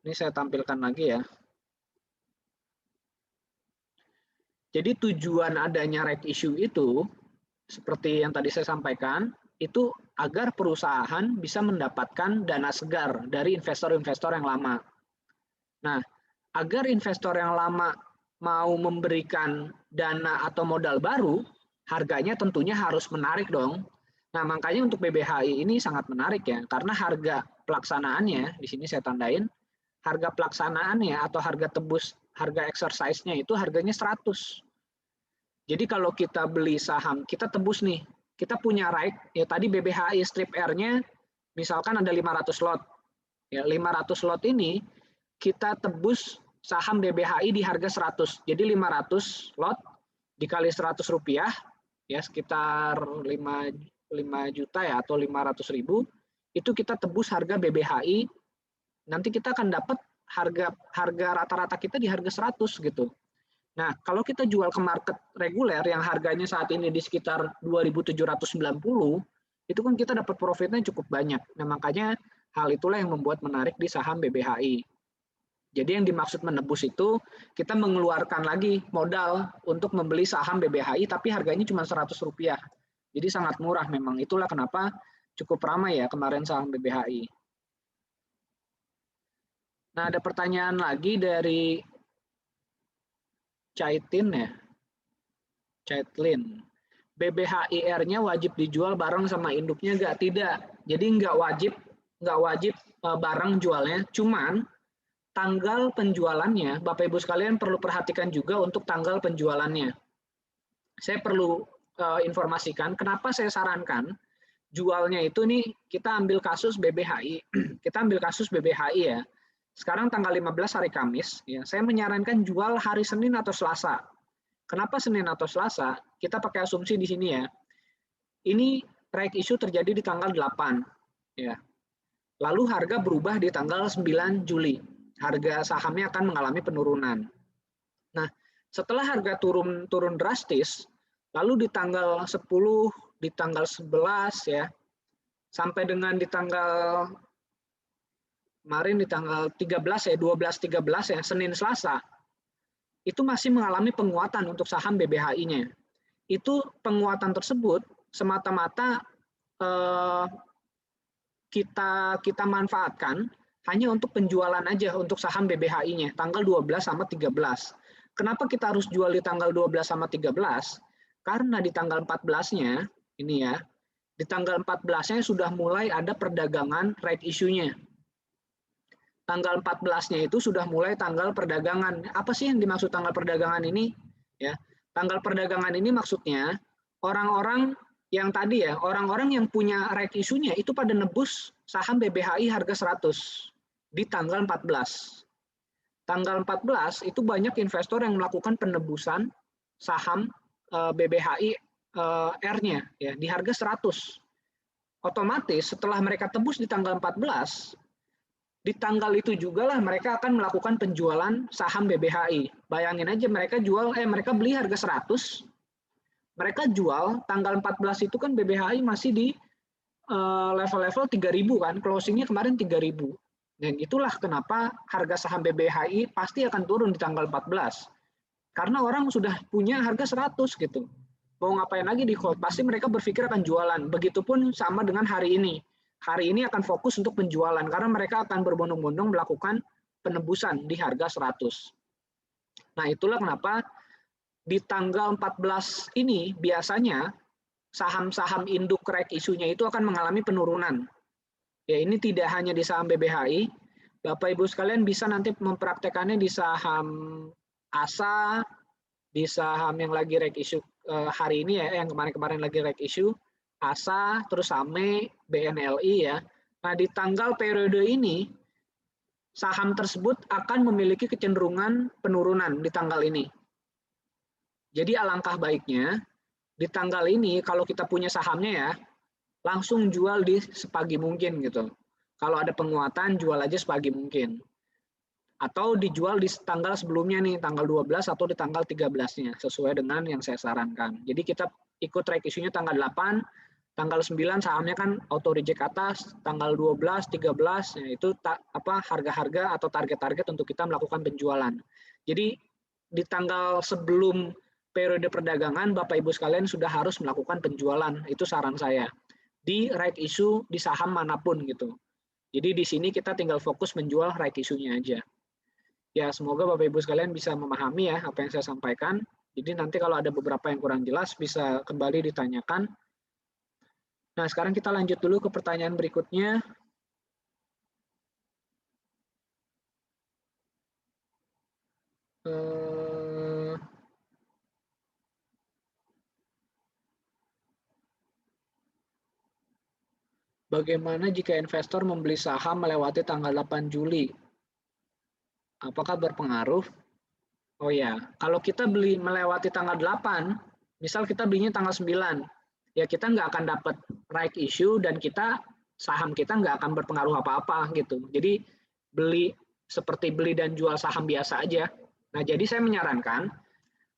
ini saya tampilkan lagi ya. Jadi tujuan adanya reg issue itu, seperti yang tadi saya sampaikan, itu agar perusahaan bisa mendapatkan dana segar dari investor-investor yang lama. Nah, agar investor yang lama mau memberikan dana atau modal baru, harganya tentunya harus menarik dong. Nah, makanya untuk BBHI ini sangat menarik ya, karena harga pelaksanaannya, di sini saya tandain, harga pelaksanaannya atau harga tebus, harga exercise-nya itu harganya 100. Jadi kalau kita beli saham, kita tebus nih, kita punya right, ya tadi BBHI strip R-nya misalkan ada 500 lot. Ya, 500 lot ini kita tebus saham BBHI di harga 100. Jadi 500 lot dikali 100 rupiah, ya sekitar 5 juta ya atau 500.000, itu kita tebus harga BBHI, nanti kita akan dapat harga rata-rata kita di harga 100 gitu. Nah, kalau kita jual ke market reguler yang harganya saat ini di sekitar 2.790, itu kan kita dapat profitnya cukup banyak. Nah, makanya hal itulah yang membuat menarik di saham BBHI. Jadi yang dimaksud menebus itu kita mengeluarkan lagi modal untuk membeli saham BBHI tapi harganya cuma 100 rupiah. Jadi sangat murah memang. Itulah kenapa cukup ramai ya kemarin saham BBHI. Nah, ada pertanyaan lagi dari Caitin ya. Caitlin. BBHIR-nya wajib dijual bareng sama induknya nggak? Tidak. Jadi nggak wajib bareng jualnya. Cuman tanggal penjualannya, Bapak Ibu sekalian perlu perhatikan juga untuk tanggal penjualannya. Saya perlu informasikan kenapa saya sarankan jualnya itu nih kita ambil kasus BBHI. Kita ambil kasus BBHI ya. Sekarang tanggal 15 hari Kamis, ya, saya menyarankan jual hari Senin atau Selasa. Kenapa Senin atau Selasa? Kita pakai asumsi di sini ya. Ini reg issue terjadi di tanggal 8. Ya. Lalu harga berubah di tanggal 9 Juli. Harga sahamnya akan mengalami penurunan. Nah, setelah harga turun drastis, lalu di tanggal 10, di tanggal 11 ya, sampai dengan di tanggal kemarin di tanggal 13 ya, 12-13 ya, Senin Selasa, itu masih mengalami penguatan untuk saham BBHI-nya. Itu penguatan tersebut semata-mata kita manfaatkan hanya untuk penjualan aja untuk saham BBHI-nya tanggal 12 sama 13. Kenapa kita harus jual di tanggal 12 sama 13? Karena di tanggal 14-nya ini ya, di tanggal 14-nya sudah mulai ada perdagangan reg issue-nya. tanggal 14-nya itu sudah mulai tanggal perdagangan. Apa sih yang dimaksud tanggal perdagangan ini? Ya, tanggal perdagangan ini maksudnya orang-orang yang tadi ya, orang-orang yang punya right issue-nya itu pada nebus saham BBHI harga 100 di tanggal 14. Tanggal 14 itu banyak investor yang melakukan penebusan saham BBHI R-nya ya di harga 100. Otomatis setelah mereka tebus di tanggal 14, di tanggal itu juga lah mereka akan melakukan penjualan saham BBHI. Bayangin aja mereka beli harga 100, mereka jual tanggal 14 itu kan BBHI masih di level-level 3.000 kan, closingnya kemarin 3.000. Dan itulah kenapa harga saham BBHI pasti akan turun di tanggal 14. Karena orang sudah punya harga 100 gitu. Mau ngapain lagi di hold, pasti mereka berpikir akan jualan. Begitupun sama dengan hari ini. Hari ini akan fokus untuk penjualan karena mereka akan berbondong-bondong melakukan penebusan di harga 100. Nah, itulah kenapa di tanggal 14 ini biasanya saham-saham induk right issue-nya itu akan mengalami penurunan. Ya, ini tidak hanya di saham BBHI. Bapak Ibu sekalian bisa nanti mempraktekannya di saham ASA, di saham yang lagi right issue hari ini ya, yang kemarin-kemarin lagi right issue, ASA, terus SAME, BNLI ya. Nah, di tanggal periode ini saham tersebut akan memiliki kecenderungan penurunan di tanggal ini. Jadi alangkah baiknya di tanggal ini kalau kita punya sahamnya ya, langsung jual di sepagi mungkin gitu. Kalau ada penguatan, jual aja sepagi mungkin. Atau dijual di tanggal sebelumnya nih, tanggal 12 atau di tanggal 13-nya, sesuai dengan yang saya sarankan. Jadi kita ikut right issue-nya tanggal 8, tanggal 9 sahamnya kan auto reject atas, tanggal 12, 13, ya itu harga-harga atau target-target untuk kita melakukan penjualan. Jadi di tanggal sebelum periode perdagangan, Bapak Ibu sekalian sudah harus melakukan penjualan, itu saran saya. Di right issue di saham manapun gitu. Jadi di sini kita tinggal fokus menjual right issue-nya aja. Ya, semoga Bapak Ibu sekalian bisa memahami ya apa yang saya sampaikan. Jadi nanti kalau ada beberapa yang kurang jelas bisa kembali ditanyakan. Nah, sekarang kita lanjut dulu ke pertanyaan berikutnya. Bagaimana jika investor membeli saham melewati tanggal 8 Juli? Apakah berpengaruh? Oh ya, kalau kita beli melewati tanggal 8, misal kita belinya tanggal 9, ya kita nggak akan dapat right issue dan saham kita nggak akan berpengaruh apa-apa gitu. Jadi seperti beli dan jual saham biasa aja. Nah, jadi saya menyarankan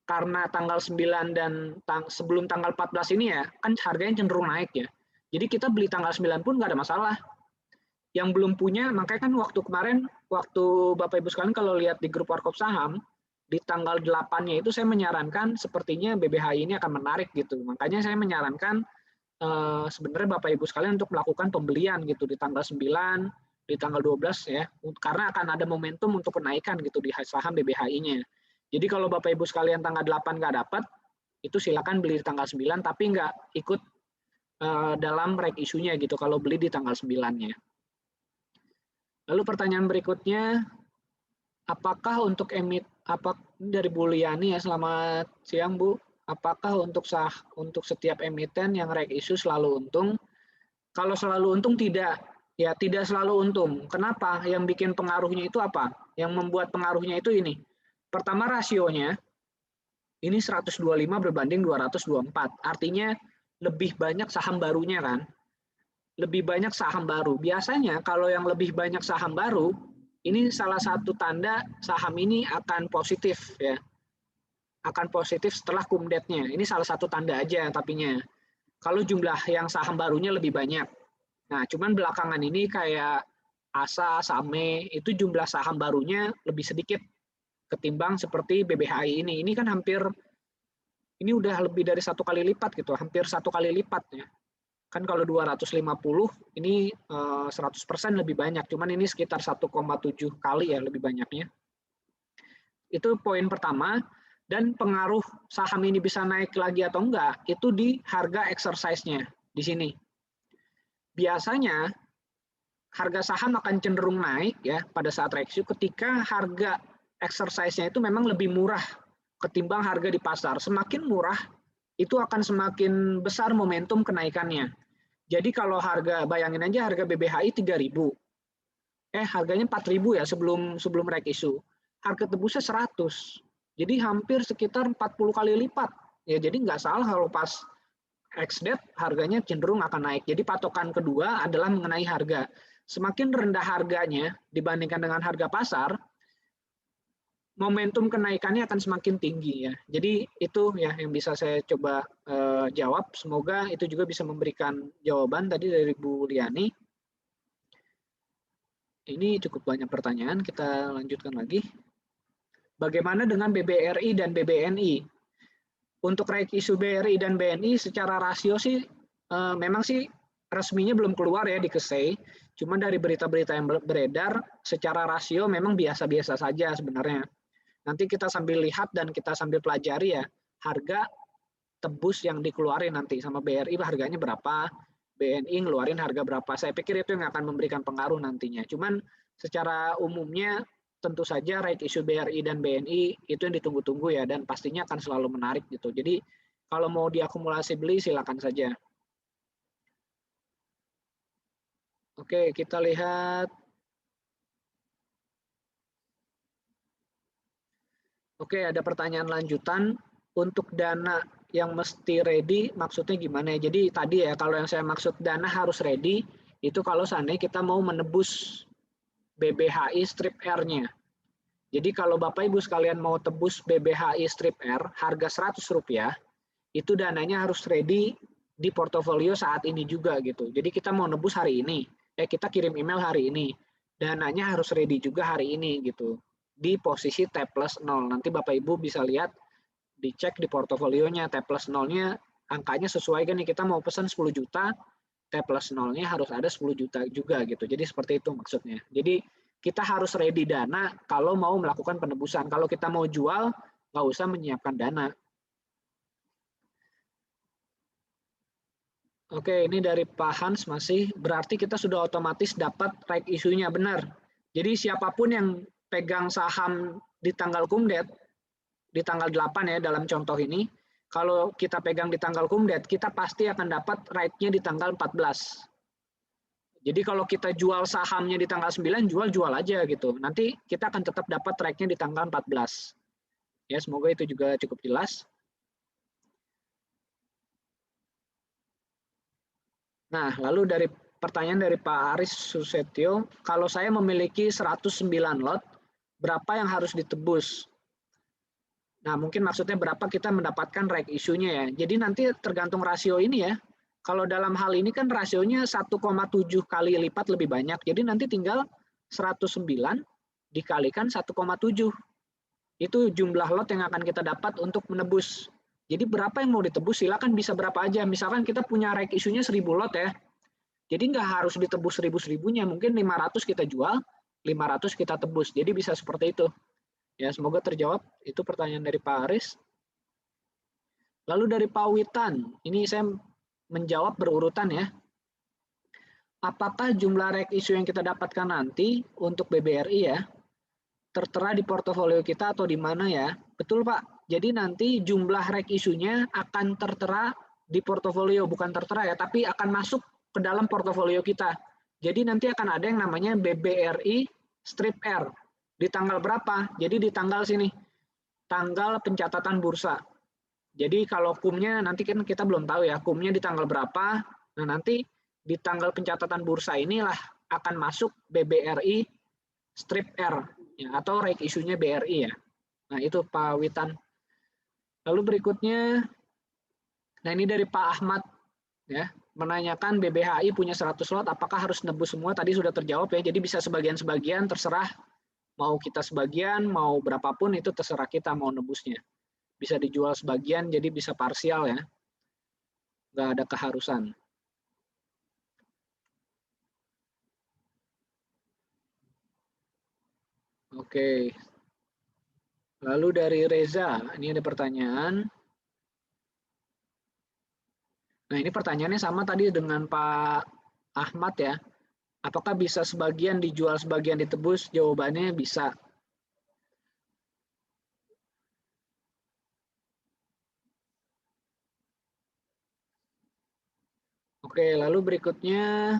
karena tanggal 9 dan sebelum tanggal 14 ini ya, kan harganya cenderung naik ya. Jadi kita beli tanggal 9 pun nggak ada masalah. Yang belum punya, makanya kan waktu kemarin, waktu Bapak Ibu sekalian kalau lihat di grup Warkop Saham, di tanggal 8-nya itu saya menyarankan sepertinya BBHI ini akan menarik gitu. Makanya saya menyarankan sebenarnya Bapak Ibu sekalian untuk melakukan pembelian gitu di tanggal 9, di tanggal 12 ya, karena akan ada momentum untuk kenaikan gitu di saham BBHI-nya. Jadi kalau Bapak Ibu sekalian tanggal 8 nggak dapat, itu silakan beli di tanggal 9 tapi nggak ikut dalam right issue-nya gitu kalau beli di tanggal 9-nya. Lalu pertanyaan berikutnya, apakah untuk dari Bu Liani ya, selamat siang Bu, apakah untuk setiap emiten yang right issue selalu untung? Kalau selalu untung tidak, ya tidak selalu untung. Kenapa? Yang bikin pengaruhnya itu apa? Yang membuat pengaruhnya itu ini. Pertama rasionya, ini 125 berbanding 224. Artinya lebih banyak saham barunya kan. Lebih banyak saham baru. Biasanya kalau yang lebih banyak saham baru, ini salah satu tanda saham ini akan positif ya. Akan positif setelah kumdetnya. Ini salah satu tanda aja tapinya. Kalau jumlah yang saham barunya lebih banyak. Nah, cuman belakangan ini kayak ASA, SAME, itu jumlah saham barunya lebih sedikit ketimbang seperti BBHI ini. Ini kan ini udah lebih dari 1 kali lipat gitu, hampir 1 kali lipat ya. Kan kalau 250 ini 100% lebih banyak, cuman ini sekitar 1,7 kali ya lebih banyaknya. Itu poin pertama. Dan pengaruh saham ini bisa naik lagi atau enggak, itu di harga exercise-nya di sini. Biasanya harga saham akan cenderung naik ya pada saat review ketika harga exercise-nya itu memang lebih murah ketimbang harga di pasar. Semakin murah itu akan semakin besar momentum kenaikannya. Jadi kalau harga, bayangin aja harga BBHI 3.000. Harganya 4.000 ya sebelum reg issue. Harga tebusnya 100. Jadi hampir sekitar 40 kali lipat. Ya jadi nggak salah kalau pas ex-date harganya cenderung akan naik. Jadi patokan kedua adalah mengenai harga. Semakin rendah harganya dibandingkan dengan harga pasar, momentum kenaikannya akan semakin tinggi ya. Jadi itu ya yang bisa saya coba jawab. Semoga itu juga bisa memberikan jawaban tadi dari Bu Liani. Ini cukup banyak pertanyaan, kita lanjutkan lagi. Bagaimana dengan BBRI dan BBNI? Untuk reg issue BRI dan BNI secara rasio sih memang sih resminya belum keluar ya di KSEI. Cuma dari berita-berita yang beredar secara rasio memang biasa-biasa saja sebenarnya. Nanti kita sambil lihat dan kita sambil pelajari ya harga tebus yang dikeluarin nanti sama BRI harganya berapa, BNI ngeluarin harga berapa. Saya pikir itu yang akan memberikan pengaruh nantinya. Cuman secara umumnya tentu saja reg issue BRI dan BNI itu yang ditunggu-tunggu ya dan pastinya akan selalu menarik gitu. Jadi kalau mau diakumulasi beli silakan saja. Oke, kita lihat. Oke, ada pertanyaan lanjutan. Untuk dana yang mesti ready maksudnya gimana ya? Jadi tadi ya kalau yang saya maksud dana harus ready itu kalau seandainya kita mau menebus BBHI strip R-nya. Jadi kalau Bapak Ibu sekalian mau tebus BBHI strip R harga Rp100, itu dananya harus ready di portofolio saat ini juga gitu. Jadi kita mau nebus hari ini, kita kirim email hari ini, dananya harus ready juga hari ini gitu. Di posisi T+0. Nanti Bapak Ibu bisa lihat, dicek di portofolionya T+0-nya angkanya sesuai kan nih, kita mau pesan 10 juta, T+0-nya harus ada 10 juta juga gitu. Jadi seperti itu maksudnya. Jadi kita harus ready dana kalau mau melakukan penebusan. Kalau kita mau jual, nggak usah menyiapkan dana. Oke, ini dari Pak Hans masih. Berarti kita sudah otomatis dapat reg issue-nya, benar. Jadi siapapun yang pegang saham di tanggal kumdet, di tanggal 8 ya dalam contoh ini, kalau kita pegang di tanggal kumdet, kita pasti akan dapat right-nya di tanggal 14. Jadi kalau kita jual sahamnya di tanggal 9, jual aja gitu. Nanti kita akan tetap dapat right-nya di tanggal 14. Ya, semoga itu juga cukup jelas. Nah, lalu dari pertanyaan dari Pak Aris Susetio, kalau saya memiliki 109 lot, berapa yang harus ditebus? Nah, mungkin maksudnya berapa kita mendapatkan reg issue-nya ya. Jadi nanti tergantung rasio ini ya. Kalau dalam hal ini kan rasionya 1,7 kali lipat lebih banyak. Jadi nanti tinggal 109 dikalikan 1,7. Itu jumlah lot yang akan kita dapat untuk menebus. Jadi berapa yang mau ditebus silakan bisa berapa aja. Misalkan kita punya reg issue-nya 1000 lot ya. Jadi nggak harus ditebus 1000-1000-nya. Mungkin 500 kita jual, 500 kita tebus. Jadi bisa seperti itu. Ya, semoga terjawab. Itu pertanyaan dari Pak Aris. Lalu dari Pak Witan, ini saya menjawab berurutan ya. Apakah jumlah reg issue yang kita dapatkan nanti untuk BBRI ya, tertera di portofolio kita atau di mana ya? Betul Pak. Jadi nanti jumlah reg issue-nya akan tertera di portofolio, bukan tertera ya, tapi akan masuk ke dalam portofolio kita. Jadi nanti akan ada yang namanya BBRI strip R. Di tanggal berapa? Jadi di tanggal sini, tanggal pencatatan bursa. Jadi kalau kumnya nanti kan kita belum tahu ya, kumnya di tanggal berapa. Nah nanti di tanggal pencatatan bursa inilah akan masuk BBRI strip R ya, atau reg issue-nya BRI ya. Nah itu Pak Witan. Lalu berikutnya, nah ini dari Pak Ahmad ya, menanyakan BBHI punya 100 lot, apakah harus nebus semua? Tadi sudah terjawab ya, jadi bisa sebagian-sebagian terserah. Mau kita sebagian, mau berapapun itu terserah kita mau nebusnya. Bisa dijual sebagian, jadi bisa parsial ya. Nggak ada keharusan. Oke. Lalu dari Reza, ini ada pertanyaan. Nah ini pertanyaannya sama tadi dengan Pak Ahmad ya. Apakah bisa sebagian dijual, sebagian ditebus? Jawabannya bisa. Oke, lalu berikutnya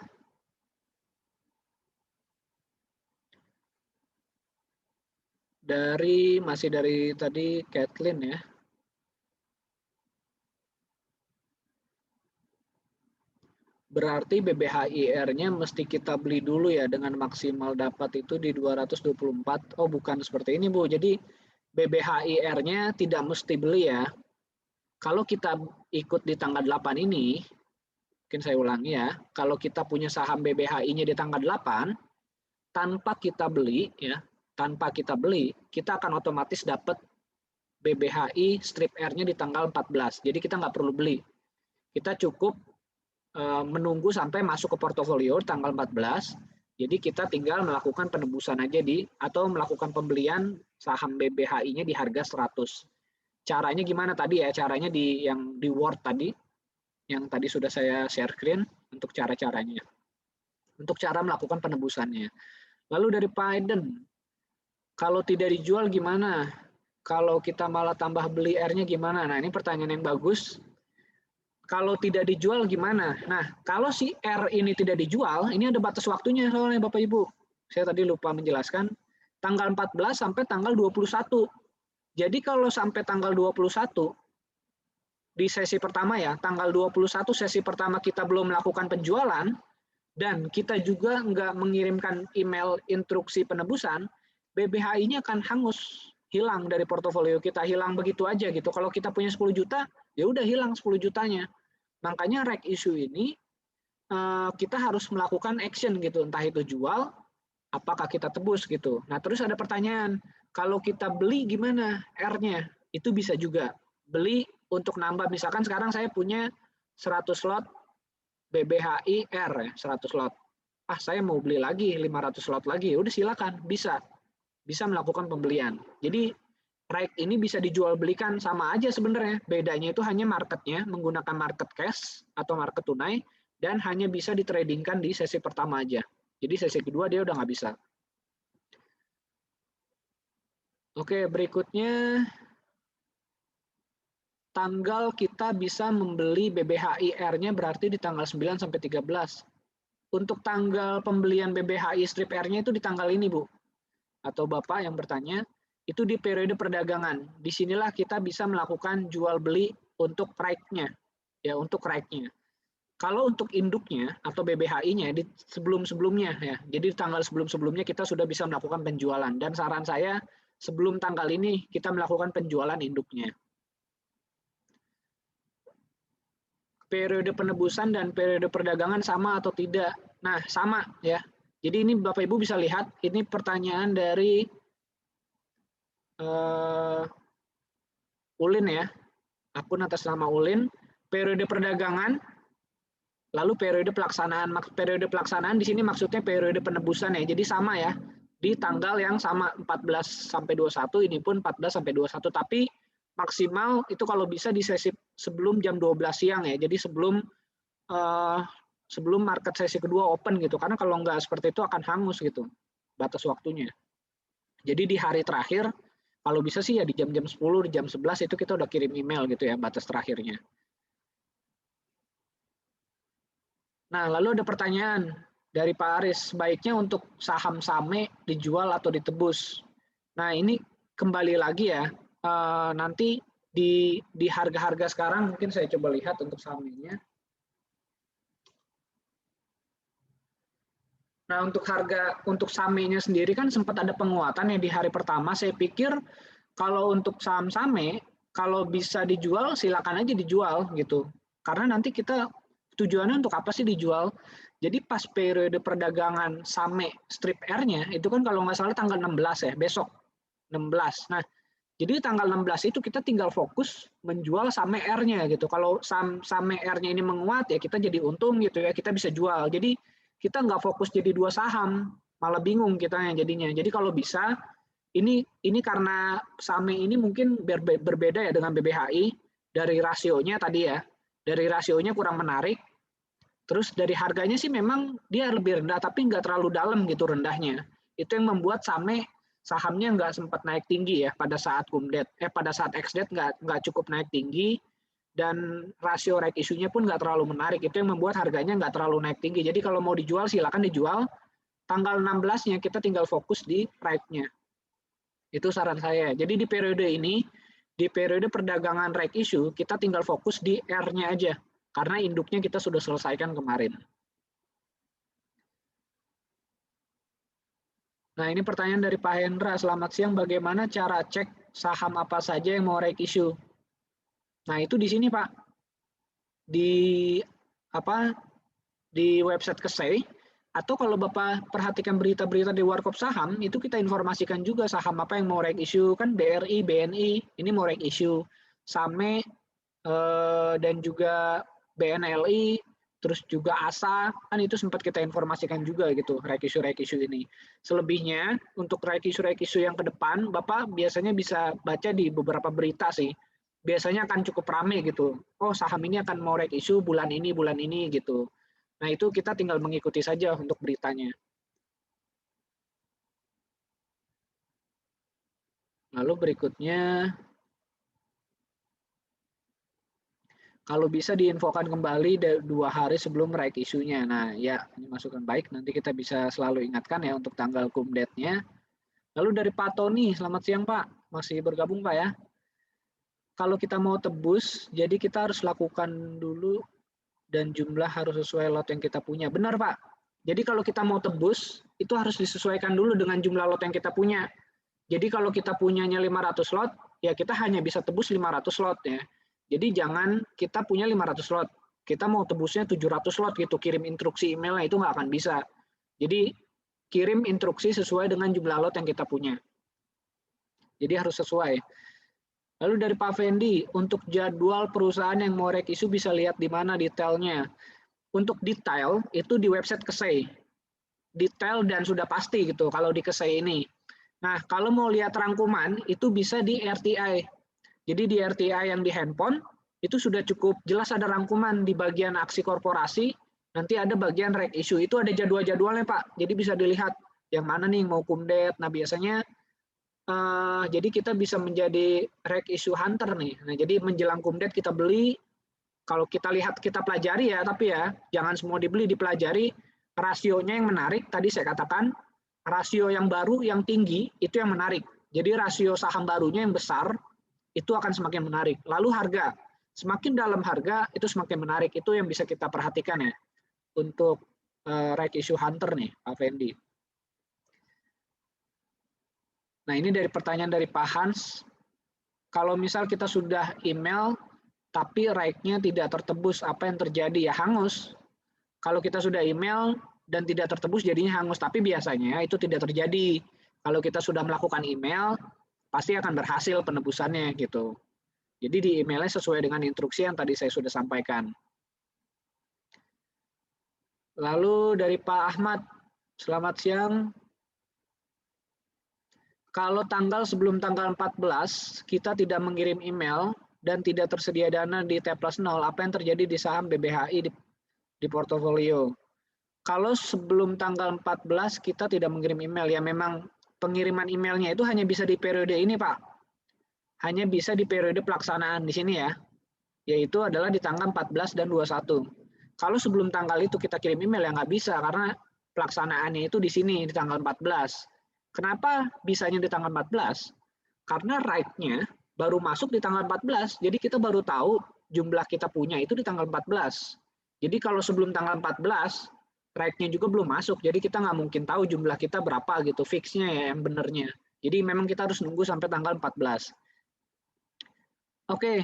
masih dari tadi Kathleen ya. Berarti BBHIR-nya mesti kita beli dulu ya dengan maksimal dapat itu di 224. Oh, bukan seperti ini, Bu. Jadi BBHIR-nya tidak mesti beli ya. Kalau kita ikut di tanggal 8 ini, mungkin saya ulangi ya, kalau kita punya saham BBHI-nya di tanggal 8, tanpa kita beli ya, kita akan otomatis dapat BBHI strip R-nya di tanggal 14. Jadi kita nggak perlu beli. Kita cukup menunggu sampai masuk ke portofolio tanggal 14. Jadi kita tinggal melakukan penebusan aja atau melakukan pembelian saham BBHI-nya di harga 100. Caranya gimana tadi ya? Caranya yang di Word tadi, yang tadi sudah saya share screen untuk cara-caranya. Untuk cara melakukan penebusannya. Lalu dari Pak Aiden, kalau tidak dijual gimana? Kalau kita malah tambah beli R-nya gimana? Nah, ini pertanyaan yang bagus. Kalau tidak dijual gimana? Nah, kalau si R ini tidak dijual, ini ada batas waktunya soalnya Bapak Ibu. Saya tadi lupa menjelaskan, tanggal 14 sampai tanggal 21. Jadi kalau sampai tanggal 21, di sesi pertama ya, tanggal 21 sesi pertama kita belum melakukan penjualan, dan kita juga nggak mengirimkan email instruksi penebusan, BBHI-nya akan hangus, hilang dari portofolio kita, hilang begitu aja gitu. Kalau kita punya 10 juta, ya udah hilang 10 jutanya. Makanya reg issue ini kita harus melakukan action gitu, entah itu jual, apakah kita tebus gitu. Nah terus ada pertanyaan, kalau kita beli gimana R-nya? Itu bisa juga beli untuk nambah, misalkan sekarang saya punya 100 lot BBHI R ya, 100 lot. Saya mau beli lagi 500 lot lagi, udah silakan, bisa melakukan pembelian. Jadi reg ini bisa dijual belikan sama aja sebenarnya. Bedanya itu hanya marketnya menggunakan market cash atau market tunai dan hanya bisa ditradingkan di sesi pertama aja. Jadi sesi kedua dia udah nggak bisa. Oke, berikutnya tanggal kita bisa membeli BBHI R-nya berarti di tanggal 9 sampai 13. Untuk tanggal pembelian BBHI strip R-nya itu di tanggal ini, Bu. Atau Bapak yang bertanya, itu di periode perdagangan. Disinilah kita bisa melakukan jual beli untuk reg-nya. Ya, untuk reg-nya. Kalau untuk induknya atau BBHI-nya di sebelum-sebelumnya ya. Jadi di tanggal sebelum-sebelumnya kita sudah bisa melakukan penjualan, dan saran saya sebelum tanggal ini kita melakukan penjualan induknya. Periode penebusan dan periode perdagangan sama atau tidak? Nah, sama ya. Jadi ini Bapak Ibu bisa lihat, ini pertanyaan dari Ulin ya, akun atas nama Ulin, periode perdagangan, lalu periode pelaksanaan. Periode pelaksanaan di sini maksudnya periode penebusan ya, jadi sama ya, di tanggal yang sama 14 sampai 21, ini pun 14 sampai 21, tapi maksimal itu kalau bisa di sesi sebelum jam 12 siang ya, jadi sebelum market sesi kedua open gitu, karena kalau nggak seperti itu akan hangus gitu batas waktunya. Jadi di hari terakhir, kalau bisa sih ya di jam-jam 10, di jam 11 itu kita udah kirim email gitu ya, batas terakhirnya. Nah, lalu ada pertanyaan dari Pak Aris, sebaiknya untuk saham SAME dijual atau ditebus? Nah, ini kembali lagi ya, nanti di harga-harga sekarang mungkin saya coba lihat untuk SAME-nya. Nah, untuk SAME-nya sendiri kan sempat ada penguatan ya di hari pertama. Saya pikir kalau untuk saham SAME, kalau bisa dijual silakan aja dijual gitu. Karena nanti kita tujuannya untuk apa sih dijual? Jadi pas periode perdagangan SAME strip R-nya itu kan kalau nggak salah tanggal 16 ya, besok 16. Nah, jadi tanggal 16 itu kita tinggal fokus menjual SAME R-nya gitu. Kalau SAME R-nya ini menguat ya kita jadi untung gitu ya, kita bisa jual. Jadi kita nggak fokus jadi dua saham, malah bingung kita jadinya. Jadi kalau bisa, ini karena SAME ini mungkin berbeda ya dengan BBHI, dari rasionya tadi ya, dari rasionya kurang menarik, Terus dari harganya sih memang dia lebih rendah, tapi nggak terlalu dalam gitu rendahnya. Itu yang membuat sahamnya nggak sempat naik tinggi ya pada saat pada saat ex-date nggak cukup naik tinggi, dan rasio right issue-nya pun nggak terlalu menarik. Itu yang membuat harganya nggak terlalu naik tinggi. Jadi kalau mau dijual silakan dijual. Tanggal 16-nya kita tinggal fokus di right-nya. Itu saran saya. Jadi di periode ini, di periode perdagangan right issue, kita tinggal fokus di R-nya aja. Karena induknya kita sudah selesaikan kemarin. Nah, ini pertanyaan dari Pak Hendra. Selamat siang, bagaimana cara cek saham apa saja yang mau right issue? Nah, itu di sini, Pak. Di website KSEI, atau kalau Bapak perhatikan berita-berita di Warkop Saham, itu kita informasikan juga saham apa yang mau right issue. Kan BRI, BNI, ini mau right issue. SAME, dan juga BNLI, terus juga ASA, kan itu sempat kita informasikan juga gitu, right issue ini. Selebihnya, untuk right issue yang ke depan, Bapak biasanya bisa baca di beberapa berita sih. Biasanya akan cukup rame gitu. Oh, saham ini akan mau right issue bulan ini gitu. Nah, itu kita tinggal mengikuti saja untuk beritanya. Lalu berikutnya, kalau bisa diinfokan kembali 2 hari sebelum right issue-nya. Nah, ya, ini masukan baik. Nanti kita bisa selalu ingatkan ya untuk tanggal cum date-nya. Lalu dari Pak Tony, selamat siang Pak. Masih bergabung Pak ya. Kalau kita mau tebus, jadi kita harus lakukan dulu dan jumlah harus sesuai lot yang kita punya. Benar Pak. Jadi kalau kita mau tebus, itu harus disesuaikan dulu dengan jumlah lot yang kita punya. Jadi kalau kita punyanya 500 lot, ya kita hanya bisa tebus 500 lot ya. Jadi jangan kita punya 500 lot, kita mau tebusnya 700 lot gitu, kirim instruksi emailnya itu nggak akan bisa. Jadi kirim instruksi sesuai dengan jumlah lot yang kita punya. Jadi harus sesuai. Lalu dari Pak Fendi, untuk jadwal perusahaan yang mau right issue bisa lihat di mana detailnya. Untuk detail itu di website KSEI. Detail dan sudah pasti gitu kalau di KSEI ini. Nah, kalau mau lihat rangkuman itu bisa di RTI. Jadi di RTI yang di handphone itu sudah cukup jelas ada rangkuman di bagian aksi korporasi, nanti ada bagian right issue, itu ada jadwal-jadwalnya Pak. Jadi bisa dilihat yang mana nih mau cum date. Nah, biasanya jadi kita bisa menjadi right issue hunter nih. Nah, jadi menjelang cum date kita beli, kalau kita lihat kita pelajari ya, tapi ya jangan semua dibeli, dipelajari rasionya yang menarik. Tadi saya katakan rasio yang baru yang tinggi itu yang menarik. Jadi rasio saham barunya yang besar itu akan semakin menarik. Lalu harga, semakin dalam harga itu semakin menarik. Itu yang bisa kita perhatikan ya untuk right issue hunter nih, Pak Fendi. Nah, ini dari pertanyaan dari Pak Hans. Kalau misal kita sudah email tapi right-nya tidak tertebus, apa yang terjadi? Ya hangus. Kalau kita sudah email dan tidak tertebus jadinya hangus, tapi biasanya itu tidak terjadi. Kalau kita sudah melakukan email, pasti akan berhasil penebusannya gitu. Jadi di emailnya sesuai dengan instruksi yang tadi saya sudah sampaikan. Lalu dari Pak Ahmad, selamat siang. Kalau sebelum tanggal 14 kita tidak mengirim email dan tidak tersedia dana di T+0, apa yang terjadi di saham BBHI di portofolio? Kalau sebelum tanggal 14 kita tidak mengirim email, ya memang pengiriman emailnya itu hanya bisa di periode ini Pak. Hanya bisa di periode pelaksanaan di sini ya, yaitu adalah di tanggal 14 dan 21. Kalau sebelum tanggal itu kita kirim email ya nggak bisa, karena pelaksanaannya itu di sini di tanggal 14. Kenapa bisanya di tanggal 14? Karena right-nya baru masuk di tanggal 14, jadi kita baru tahu jumlah kita punya itu di tanggal 14. Jadi kalau sebelum tanggal 14, right-nya juga belum masuk, jadi kita nggak mungkin tahu jumlah kita berapa gitu, fix-nya ya yang benernya. Jadi memang kita harus nunggu sampai tanggal 14. Oke,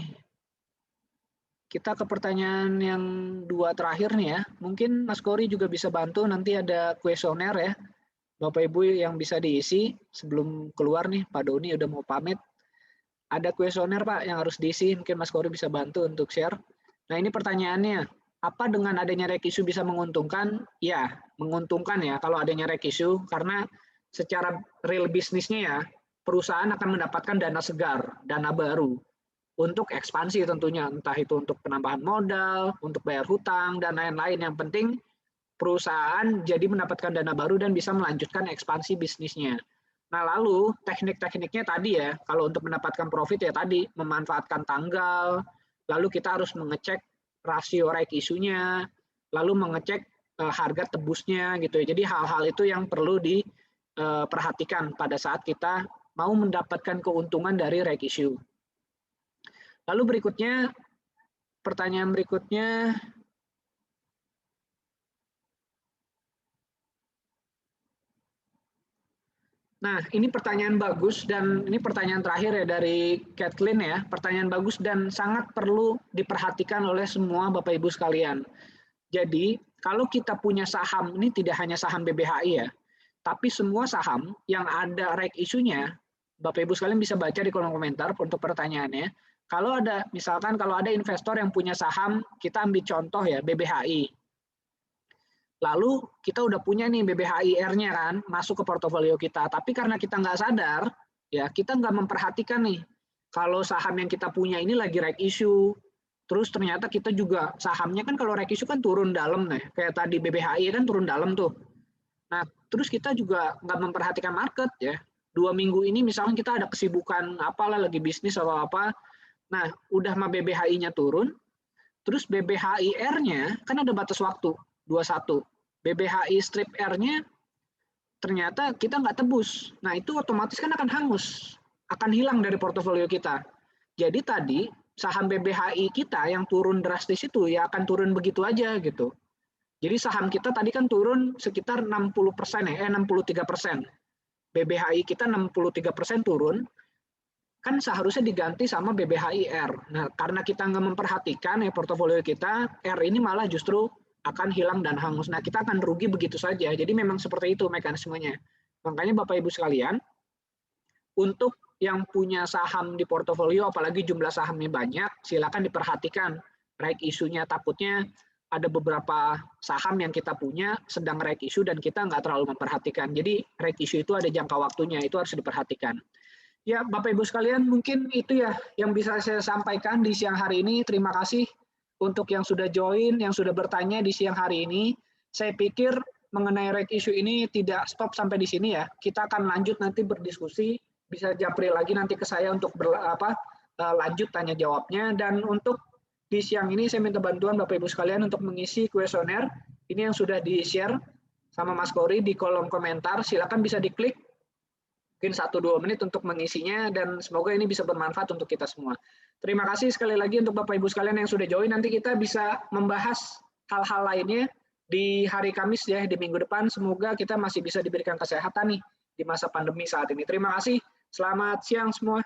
kita ke pertanyaan yang 2 terakhir nih ya. Mungkin Mas Kori juga bisa bantu, nanti ada kuesioner ya. Bapak Ibu yang bisa diisi sebelum keluar nih, Pak Doni udah mau pamit. Ada kuesioner Pak yang harus diisi, mungkin Mas Kori bisa bantu untuk share. Nah ini pertanyaannya, apa dengan adanya right issue bisa menguntungkan? Ya, menguntungkan ya kalau adanya right issue, karena secara real bisnisnya ya, perusahaan akan mendapatkan dana segar, dana baru. untuk ekspansi tentunya, entah itu untuk penambahan modal, untuk bayar hutang, dan lain-lain. Yang penting perusahaan jadi mendapatkan dana baru dan bisa melanjutkan ekspansi bisnisnya. Nah, lalu teknik-tekniknya tadi ya, kalau untuk mendapatkan profit ya tadi, memanfaatkan tanggal, lalu kita harus mengecek rasio right issue-nya, lalu mengecek harga tebusnya gitu ya. Jadi hal-hal itu yang perlu diperhatikan pada saat kita mau mendapatkan keuntungan dari right issue. Lalu berikutnya, pertanyaan berikutnya, nah ini pertanyaan bagus dan ini pertanyaan terakhir ya dari Kathleen ya, pertanyaan bagus dan sangat perlu diperhatikan oleh semua Bapak Ibu sekalian. Jadi kalau kita punya saham, ini tidak hanya saham BBHI ya, tapi semua saham yang ada right issue-nya, Bapak Ibu sekalian bisa baca di kolom komentar untuk pertanyaannya. Kalau ada, misalkan kalau ada investor yang punya saham, kita ambil contoh ya, BBHI. Lalu kita udah punya nih BBHIR-nya kan, masuk ke portofolio kita. Tapi karena kita nggak sadar, ya kita nggak memperhatikan nih, kalau saham yang kita punya ini lagi right issue, terus ternyata kita juga sahamnya kan kalau right issue kan turun dalam nih, kayak tadi BBHI kan turun dalam tuh. Nah, terus kita juga nggak memperhatikan market ya. 2 minggu ini misalnya kita ada kesibukan apalah lagi bisnis atau apa. Nah, udah mah BBHI-nya turun, terus BBHIR-nya kan ada batas waktu 21. BBHI strip R-nya ternyata kita nggak tebus. Nah, itu otomatis kan akan hangus, akan hilang dari portofolio kita. Jadi tadi saham BBHI kita yang turun drastis itu ya akan turun begitu aja gitu. Jadi saham kita tadi kan turun sekitar 60% ya, 63%. BBHI kita 63% turun, kan seharusnya diganti sama BBHIR. Nah, karena kita nggak memperhatikan ya portofolio kita, R ini malah justru akan hilang dan hangus. Nah, kita akan rugi begitu saja. Jadi memang seperti itu mekanismenya. Makanya Bapak Ibu sekalian, untuk yang punya saham di portofolio, apalagi jumlah sahamnya banyak, silakan diperhatikan right issue-nya. Takutnya ada beberapa saham yang kita punya sedang right issue dan kita nggak terlalu memperhatikan. Jadi right issue itu ada jangka waktunya, itu harus diperhatikan. Ya, Bapak Ibu sekalian, mungkin itu ya yang bisa saya sampaikan di siang hari ini. Terima kasih untuk yang sudah join, yang sudah bertanya di siang hari ini. Saya pikir mengenai right issue ini tidak stop sampai di sini ya. Kita akan lanjut nanti berdiskusi, bisa japri lagi nanti ke saya untuk lanjut tanya jawabnya. Dan untuk di siang ini saya minta bantuan Bapak Ibu sekalian untuk mengisi kuesioner. Ini yang sudah di-share sama Mas Kori di kolom komentar. Silakan bisa diklik. Mungkin 1-2 menit untuk mengisinya dan semoga ini bisa bermanfaat untuk kita semua. Terima kasih sekali lagi untuk Bapak Ibu sekalian yang sudah join. Nanti kita bisa membahas hal-hal lainnya di hari Kamis ya, di minggu depan. Semoga kita masih bisa diberikan kesehatan nih di masa pandemi saat ini. Terima kasih. Selamat siang semua.